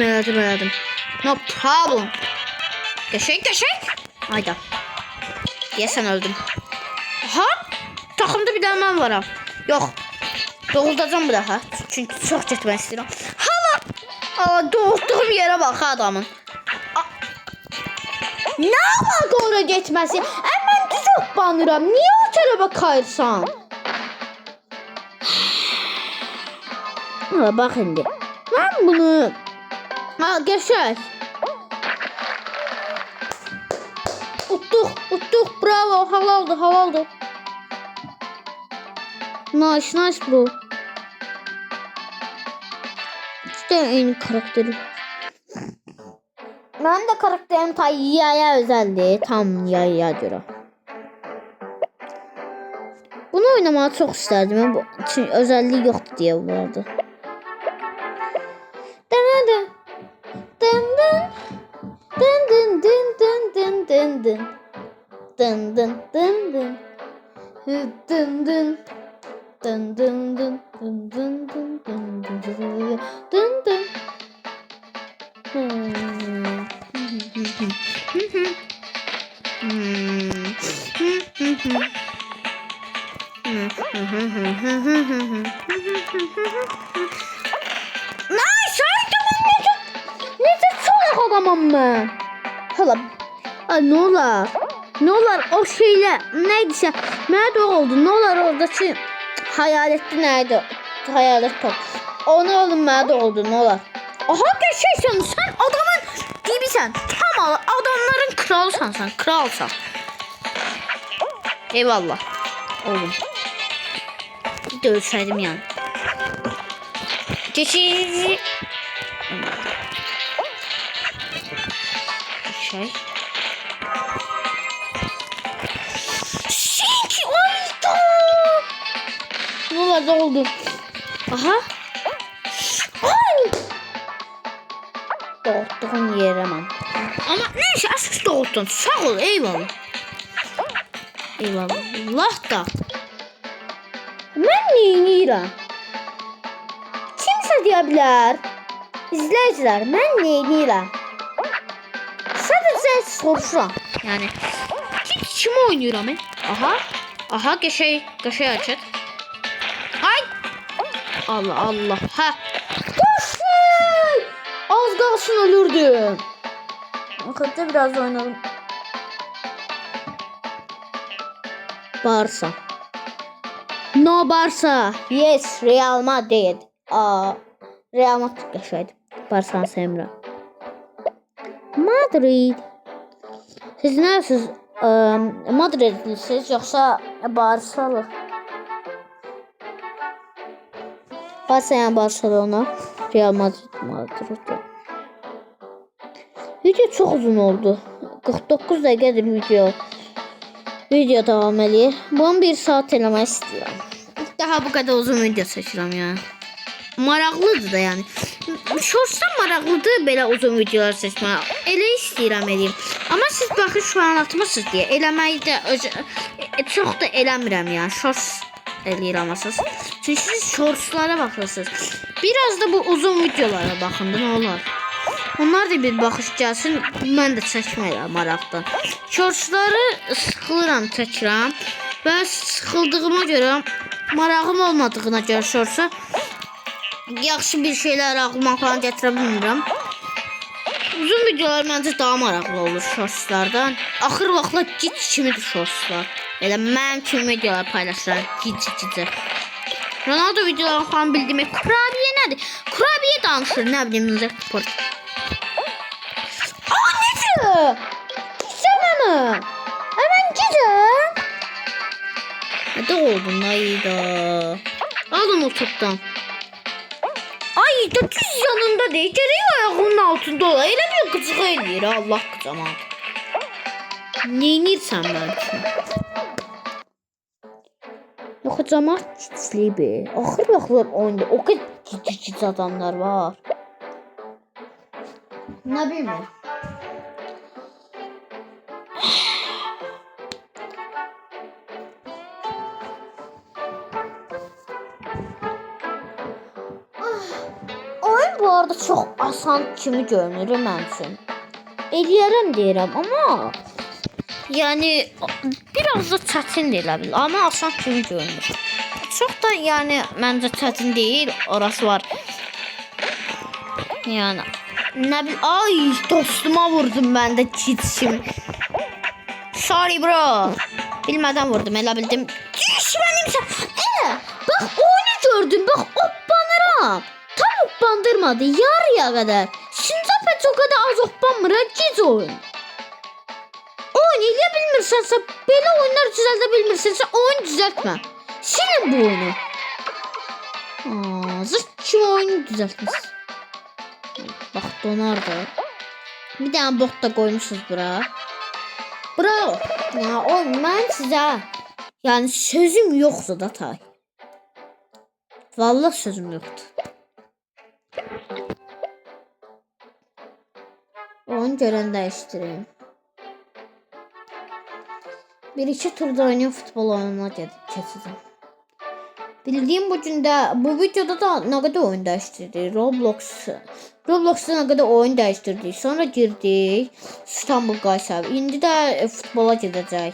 No problem. Geçek. Hayda. Sen öldüm. Aha. Takımda bir daha ben varım. Yok. Doğulacağım bir daha. Çünkü çok gitmek istiyorum. Hala. Doğduğum yere bak adamın. Ne var oraya geçmesi? Hemen düz banıram. Niye o tarafa kayırsan? Bak şimdi. Ben bunu... Geçer. Uttuk. Bravo. Hava oldu. Nice bro. İşte en karakteri. Ben de karakterim yaya özeldi. Tam yaya göre. Bunu oynamağı çok isterdim. Bu çünkü özelliği yoktu diye vardı. Adamım ben. Hala. Ay ne olar o şeyle neydi nerede oldu? Ne olar oradaki hayaletli nerede? Hayalet top. Onu oğlum nerede oldu? Ne olar? Aha geçeysen sen adamın gibisin. Tam adamların kralsan sen. Kralsan. Eyvallah. Oğlum. Bir de ölseydim yani. Geçici. Şink oldu. Buralarda oldu. Aha. Ay. Doğduğun yere man. Ama neyse asıl doğdun. Sağ ol eyvallah. Allah da. Ben neyinirəm? Kimsə deyə bilər? İzləyicilər, mən neyinirəm? Sadəcə soruşuram. Yəni hiç kim oynayıram mən? Aha qəşəng açır. Ay! Allah. Ha. Qəşəng! Az qalsın ölürdüm. Hatta biraz oynadım. Barça. No Barça. Yes, Real Madrid. Real Madrid yaşaydı. Barça'nı sevmirəm. Madrid. Siz nəsiniz? Madridlisiniz yoksa Barçalı? Barça yani Barcelona. Real Madrid. Video çok uzun oldu. 49 dakikadır video devam ediyor. Bunu 1 saat eləmək istəyirəm. Daha bu kadar uzun video seçirəm ya. Maraqlıdır da yani. Shorts'tan maraqlıdır belə uzun videolar seçmək. Elə istəyirəm eləyim. Amma siz baxın şu an atmısınız deyə eləməyi də çox da eləmirəm ya. Shorts eləyirəm əsas. Çünki siz shortslara baxırsınız. Biraz da bu uzun videolara baxın da nə olar. Onlar da bir baxış gəlsin. Mən də çəkməyəm maraqdan. Shortsları sıxılıram, çəkirəm. Və sıxıldığıma görə, marağım olmadığına görə shortsa yaxşı bir şeylər ağlıma falan gətirə bilmirəm. Uzun videolar məncə daha maraqlı olur shortslardan. Axır vaxtlar gic kimidir shortslar. Elə mənim kimi videolar paylaşıram gic. Ronaldo videoları falan bildiğim kurabiye nədir? Kurabiye danışır, nə bilim, necə sport. Aa, necə? Gitsənə. Hemen gidəm. Hadi oldun ayda. Alın o toptan. Ay da düz yanında değil. Gereği ayağımın altında ola. Elə bir qıcığı eləyir. Allah qıcama. Neynirsən mən üçün? Yox, cəmat gicliyi. Axır vaxtlar oyunda o qədər gic adamlar var. Nə bilmir. Oyun bu arada çox asan kimi görünür mənim üçün. Eləyərəm deyirəm, amma yəni biraz da çətin də elə bil, amma asan kimi görünür. Çox da yəni məncə çətin deyil, orası var. Yəni nə bil, ay dostuma vurdum mən də kimi. Sorry bro. Bilmədən vurdum, elə bildim. Düşmənimsən. Bax oyunu gördüm, bax oppanıram. Tam oppandırmadı, yarıya qədər. Sincap heç o qədər az oppanmır, gic oyun. Oyun eləyə bilmirsənsə, belə oyunlar düzəldə bilmirsənsə, oyun düzəltmə. Silin bu oyunu. Zırt kimi oyunu düzəltmiş. Bax, donar da. Bir dənə bot da qoymuşsunuz bura. Bravo. Ya oyun, mən sizə yəni sözüm yoxdur da tay. Vallahi sözüm yoxdur. Onu görən dəyişdireyim. Bir-iki turda oynayın, futbol oyununa keçəcəm. Bildiyim bu videoda da nə qədər oyun dəyişdirdik. Roblox'da nə qədər oyun dəyişdirdik. Sonra girdik İstanbul Qaysar. İndi də futbola gedəcək.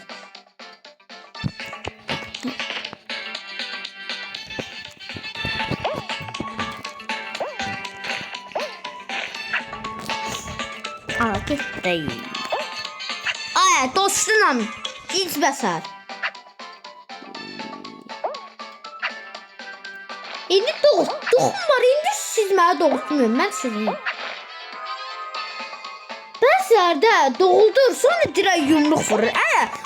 Artıq deyil. Ay, dostunam, gic bəsər. İndi doğum var, indi siz mənə doğurtmuyorum, mən sizin. Bəzərdə doğuldur, sonra dirək yumruq vurur.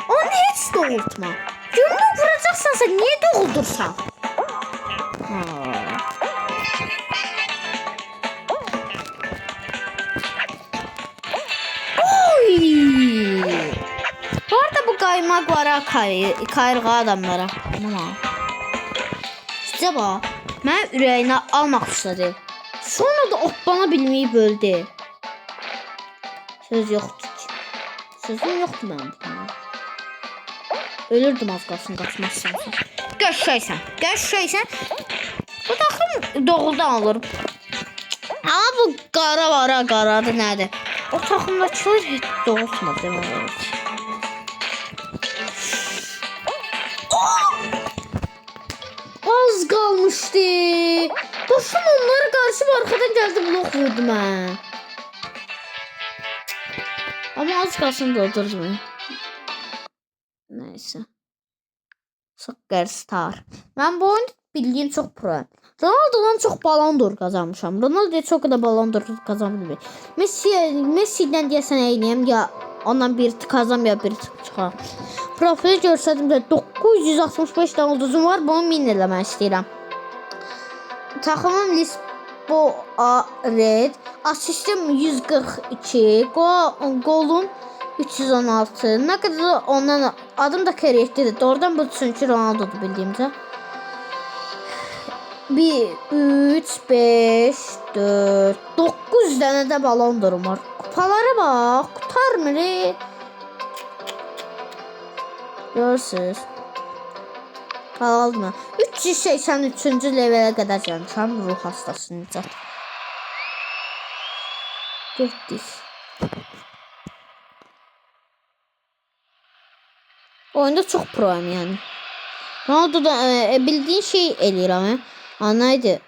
Onu heç doğurtma. Yumruq vuracaqsansa niye doğuldursan? Bu arada bu kaymak var kayırğı adamlara. Sizə bax, mənim ürəyinə almaq istədi. Sonra da oppana bilməyib öldü. Söz yoxdur ki. Sözüm yoxdur mənim buna. Ölürdüm az qalsın, qaçmazsan. Göşşəysən. Bu takım doğuldan olur. Ama bu qara var ha, qaradır nədir? O takımdakiler heç doğultmaz demək olur. Az qalmışdı. Dostum onları qarşı arkadan gəldi, blok vurdu mən. Ama az qalsın doldurdum. Neyse. Soccer Star. Mən bu oyunu bildiyim çox pro. Ronaldo'dan çox Ballon d'Or kazanmışam. Ronaldo'ya çox da Ballon d'Or kazanmır. Messi'den deyəsən eyniyəm ya ondan bir kazan ya bir çıxar. Profili görsədim də 965 tane ulduzum var. Bunu min eləmək istəyirəm. Takımım Lisboa Red. Asistim 142. Golum 316. Nə qədər ondan adım da korrektdir. Doğrudan bu çünki Ronaldo'dur bildiyimcə. 1, 3, 5, 4, 9 tane də Ballon d'Orum var. Kupalara bax, qutarmır. Görürsünüz. Aldım. 383-cü levelə qədər gəlmişəm. Ruh hastası Nicat. Getdik. Oyunda çox proyum yəni. Ronaldo da bildiğin şey eləyirəm. Neydi?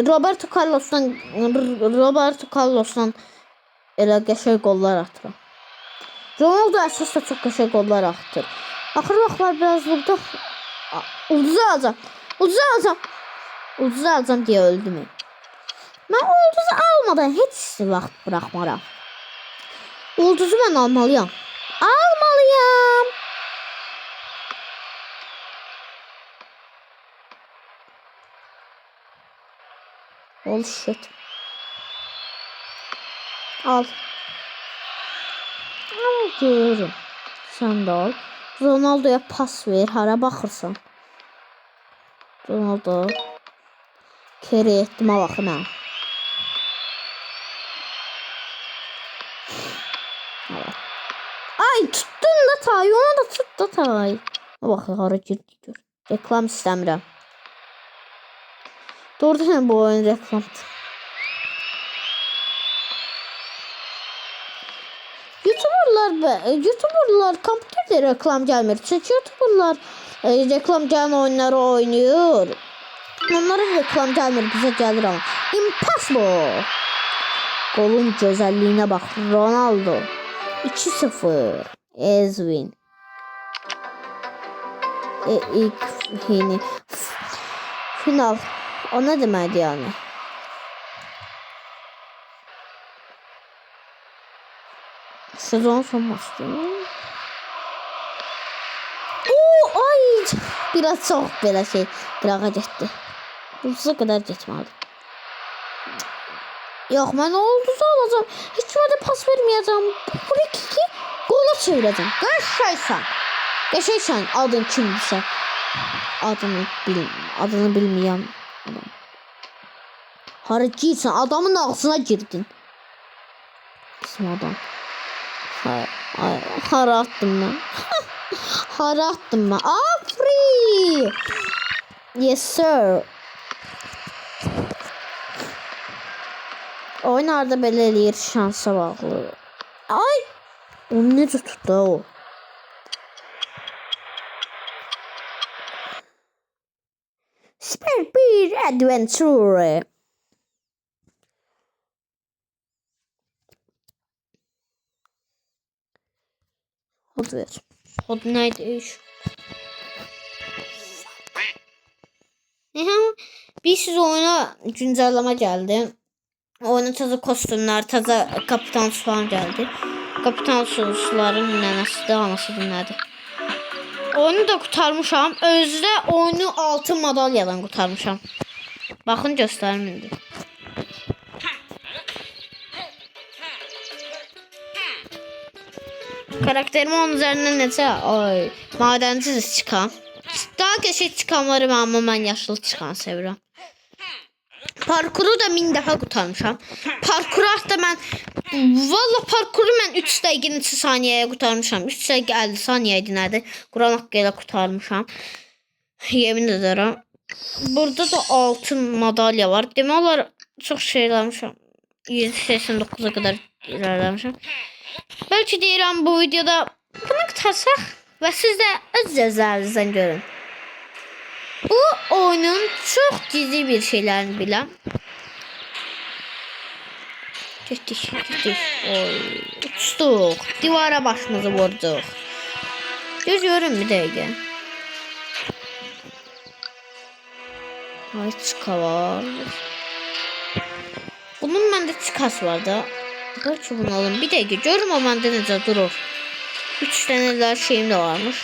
Roberto Carlos'dan elə qəşəng qollar atıram. Ronaldo əsas da çox qəşəng qollar atır. Axır vaxtlar biraz burada ulduzu alacam deyə öldüm. Mən ulduzu almadan heç vaxt buraxmaram. Ulduzu mən almalıyam. Oh shit. Al. Görürüm. Sen de al. Ronaldo'ya pas ver. Hara baxırsan. Ronaldo. Kere etdimə baxın ha. Ay tuttun da tay. Ona da tut da tay. Bak hara girdi gör. Reklam istəmirəm. Doğrudan bu oyun reklamdır. YouTuberlar kompüterde reklam gelmiyor. Çünkü YouTuberlar reklam gelen oyunları oynuyor. Onların reklam gelmiyor. Bize gelir ama. Impossible. Golun güzelliğine bak. Ronaldo. 2-0. Ezwin. İlk final. O ne demekti yani? Sezon son maçtı. Ay biraz çok böyle qırağa getdi. Ulduza kadar getmədi. Yox, mən ulduzu alacağım. Heç kimə də pas verməyəcəm. Bu iki qola çevirəcəm. Qəşəysən adın kimdirsə. Adını bilməyəm. Hara girsən adamın ağzına girdin. Bizim adam. Hara attım ben. Hara attım ben. Free. Yes sir. Oynarda belə eləyir şansa bağlı. Ay. Onu necə tutdu o? Super bir adventure. Kod ver. Kod neydi? Bir siz oyuna güncelleme geldi. Oyuna taze kostümler, taze kapitan falan geldi. Kapitan suların nenesi de anası dinledi. Oyunu da kurtarmışam. Özde oyunu altın madalyadan kurtarmışam. Bakın gösterim indi. Karakterimi onun üzerinden neçə? Ay, madenciz çıkan. Daha qəşəng çıkanları var amma mən yaşlı çıkan sevirəm. Parkuru da 1000 dəfə qurtarmışam. Parkuru hatta mən valla parkuru mən 3 dəqiqə 2 saniyəyə qurtarmışam. 3 dəqiqə 50 saniyə idi nədir? Quran haqqı ilə qurtarmışam. Yemin ederim. Burada da altın madalya var. Demək olar çox şey eləmişəm. 189'a kadar ilerlemişim. Belki deyirəm bu videoda bunu qutarsaq və siz də öz gözlərinizdən görün. Bu oyunun çox gizli bir şeylərini biləm. Getdik. Oy, uçduq. Divara başımızı vurduq. Göz görün bir dəqiqə. Ay çıka var. Bunun məndə çıkası var da. Belki bunu alın. Bir dəqiqə görüm o məndə necə durur. 3 dənələr şeyim də varmış.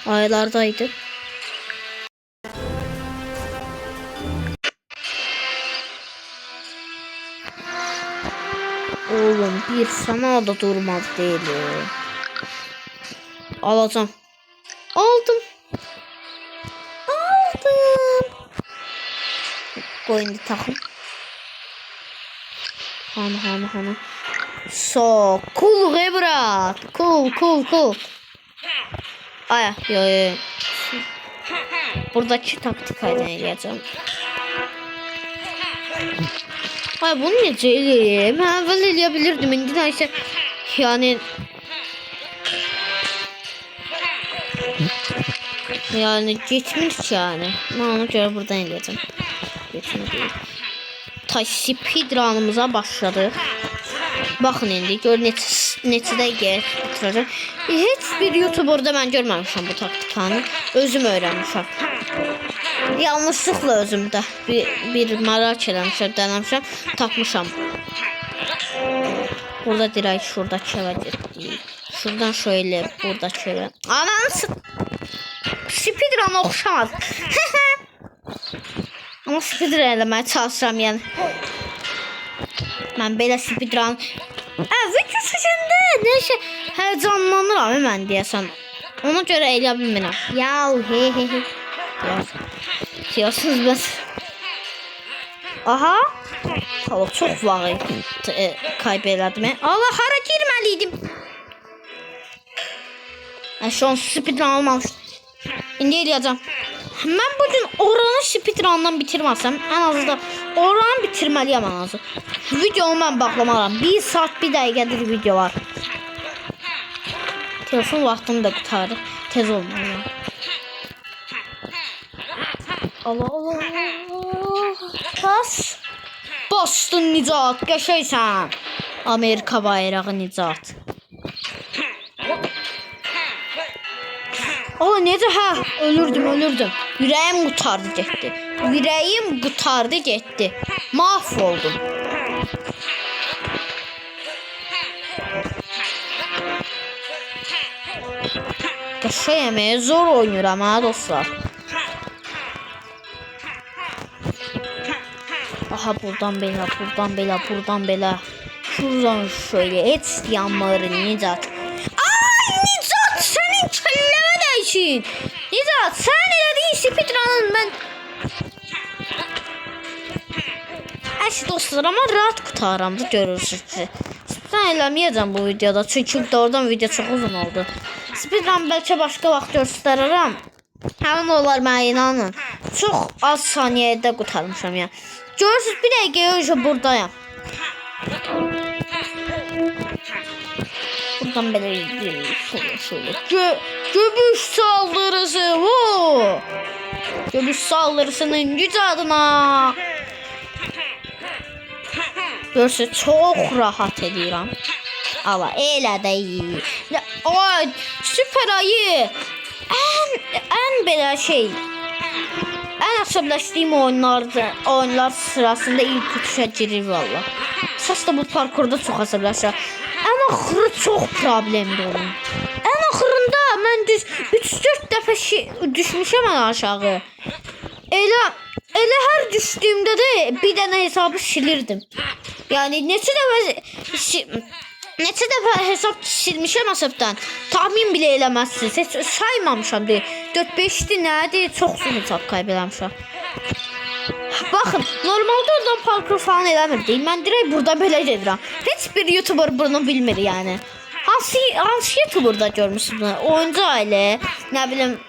Aylardaydı. Oğlum bir sana da durmaz değil. Alacağım. Aldım. Koyun takım. Hana. So cool, brat. Cool. Ay, yo. buradaki taktikayla eləyəcəm. Ay bunu necə eləyim? Hə, əvvəl eləyə bilirdim. İndi də isə yəni getmir ki yani. Ben ona göre buradan eləyəcəm. Getmir. Ta speedrun'ımıza başladık. Baxın indi gör neçə dəqiqə bitirəcəm. Heç bir YouTuber'da mən görməmişəm bu taktikanı. Özüm öyrənmişəm. Yanlışlıqla özümdə bir merak eləmişəm, denemişəm, tapmışam. Burada direkt şurada çevir. Şuradan şöyle, burada çevir. Ananı speedrun oxşamaz. Ama speedrun eləməyə çalışıram yəni. Mən belə speedrun video sözündə neyse həyəcanlanıram mən deyəsən. Ona görə eləyə bilmirəm. Yav he. Diyorsunuz bəs. Aha. Allah çox vaxt kaybelədim. Allah hara girməliydim. Şu an speedrun almamışdım. İndi eləyəcəm. Mən bugün oranı speedrun'dan bitirməsəm, ən azı da oranı bitirməliyəm ən azı. Videomu mən bağlamaram. 1 saat 1 dəqiqədir video var. Telefon vaxtını da qutarır. Tez olmalıyım. Allah. Bas. Bastın Nicat. Qəşəysən. Amerika bayrağı Nicat. Aa necə hə ölürdüm. Ürəyim qutardı getdi. Mahvoldum. Qəşəng yeməyə zor oynuram ha dostlar. Aha buradan belə. Şuradan şöyle et yanmaları Nicat. Ay Nicat senin kelleme değişin. Nicat sen elediğin speedrun'ın ben. Əşi dostlar ama rahat qutaramdı görürsünüz ki. Speedrun eləməyəcəm bu videoda çünkü doğrudan video çok uzun oldu. Speedrun belki başka vaxt göstərirəm. Həmin olar mənə inanın. Çox az saniyədə qutarmışam ya. Görürsünüz bir dəqiqə önce buradayım. Buradan belə şöyle. Göbüş saldırısı. Göbüş saldırısının güc adına. Görürsünüz çok rahat edirəm. Allah elə də iyi. Ay süper ayı. En belə şey. En əsəbləşdiyim oyunlar sırasında ilk üçə girir valla. Əsas da bu parkurda çox əsəbləşirəm. En axırı çox problemli oyun. En axırında mən düz 3-4 dəfə düşmüşəm aşağı. Elə hər düşdüyümdə də bir dənə hesabı silirdim. Yani neçə dəfə hesab silmişəm hesabdan. Tahmin bile eləməzsiniz. Heç saymamışam deyə. 4-5'di nədir? Çox uzun hesab kaybeləmişəm. Bakın normalde oradan parkur falan eləmirdi. Mən direkt burada belə gedirəm. Heç bir YouTuber bunu bilmir yani. Hansı YouTuber'da görmüşsünüz bunu? Oyuncu aile, ne bileyim.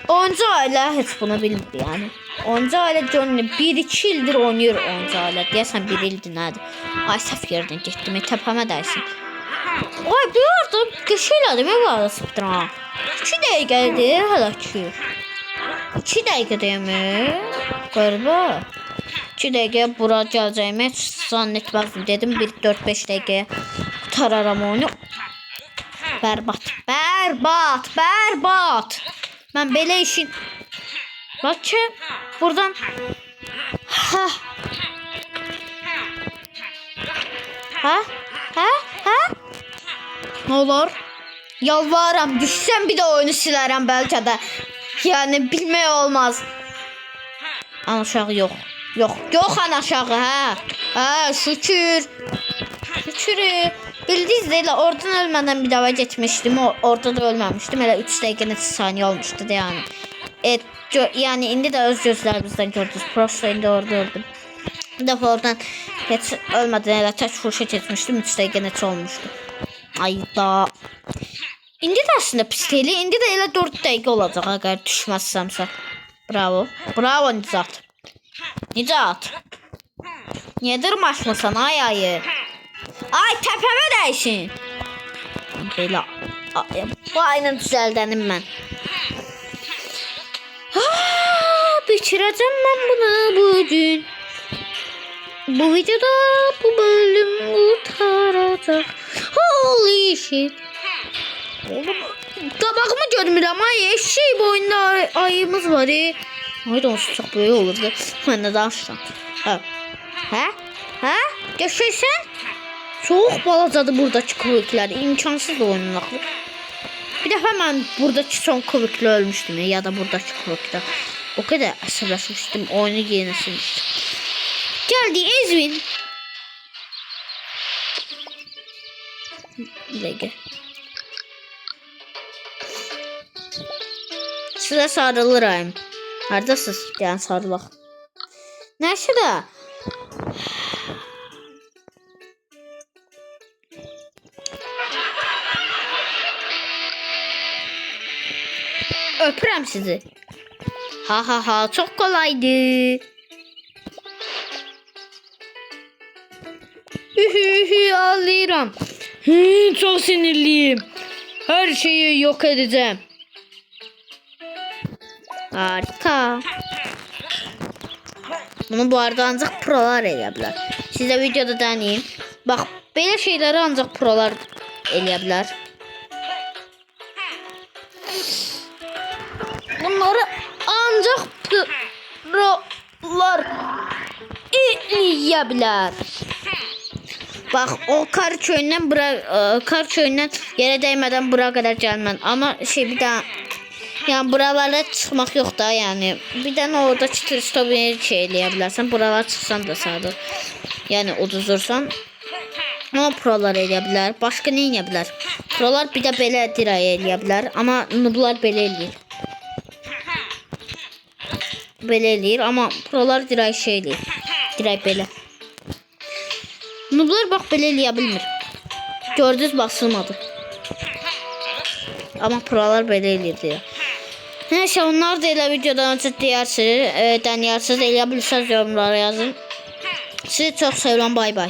Oyuncu aile hiç bunu bilmir yani. Oyuncu aile gönlü 1-2 ildir oynuyor oyuncu aile. Deyəsən 1 ildir nədir? Ay səhv yerdən getdim. Təpəmə dəysin. Ay bir orada qəşənglədim ya bu arada speedrun. 2 dəqiqədir hələ ki. 2 dəqiqədəyimi? Qəribə. 2 dəqiqə bura gələcəyimi heç zannetməzdim. Dedim 1-4-5 dəqiqəyə qutararam oyunu. Berbat. Mən belə işin. Bak ki buradan. Ha. Ne olur? Yalvarıram düşsem bir de oyunu silərəm belki de. Yani bilmək olmaz. An aşağı yok. Yok an aşağı ha. Şükür. Bildiniz de elə oradan ölmeden bir daha getmiştim. Orada da ölmemiştim. Elə 3 dəqiqə neçə saniyə olmuştu da yani. Yani indi de öz gözlərimizdən gördünüz. Prosto indi orada öldüm. Bir defa oradan heç ölmeden elə tək vuruşa getmişdim. 3 dəqiqə neçə olmuştu. Ayda. İndi də aslında pis deyil. İndi də elə 4 dəqiqə olacaq əgər düşməzsəmsə. Bravo. Bravo Nicat. Nicat. Niye dırmaşmırsan ay ayı? Ay tepeme değsin. Böyle bu ayının düzəldənim mən. Bitirəcəm mən bunu bugün. Bu videoda bu bölüm qurtaracaq. Holy shit. Oğlum qabağımı görmürəm ay eşek boyunda ayımız var. Ay da çok böyle olurdu. Mən də danışıram. Hə? Geçirsən? Çok balacadır buradaki kubikler. İmkansız da oynanaklı. Bir defa ben buradaki son kubikle ölmüştüm ya da buradaki kubikle. O kadar asırlaşmıştım. Oyunu yeni silmiştim. Geldi Ezvin. Lege. Size sarılırım. Neredesiniz? Gelin sarılak. Neyse de. Öpürəm sizi. Ha çok kolaydı. Ağlayıram. Çok sinirliyim. Her şeyi yok edeceğim. Harika. Bunu bu arada ancak prolar eləyə bilər. Sizə videoda deneyim. Bak böyle şeyleri ancak prolar eləyə bilər. Bunları ancak prolar eləyə bilər. Bak o kar köyünden yere değmeden buraya kadar gelmem. Ama bir daha yani buralara çıkmak yok da yani. Bir de orada çıtır stopu şey eləyə buralara çıksan da sadır. Yani uduzursan. Ama prolar eləyə bilər. Başka ne eləyə bilər? Prolar bir de belə diray eləyə bilər. Ama nublar belə eləyir. Belə eləyir. Ama prolar diray şey eləyir. Diray belə. Nublar bak belə eləyə bilmir. Gördünüz basılmadı. Ama prolar belə eləyir diyor. Neyse onlar da elə videodan önce deyirsiniz. Deneyirsiniz. Eləyə bilirsiniz yorumlara yazın. Sizi çok seviyorum. Bay bay.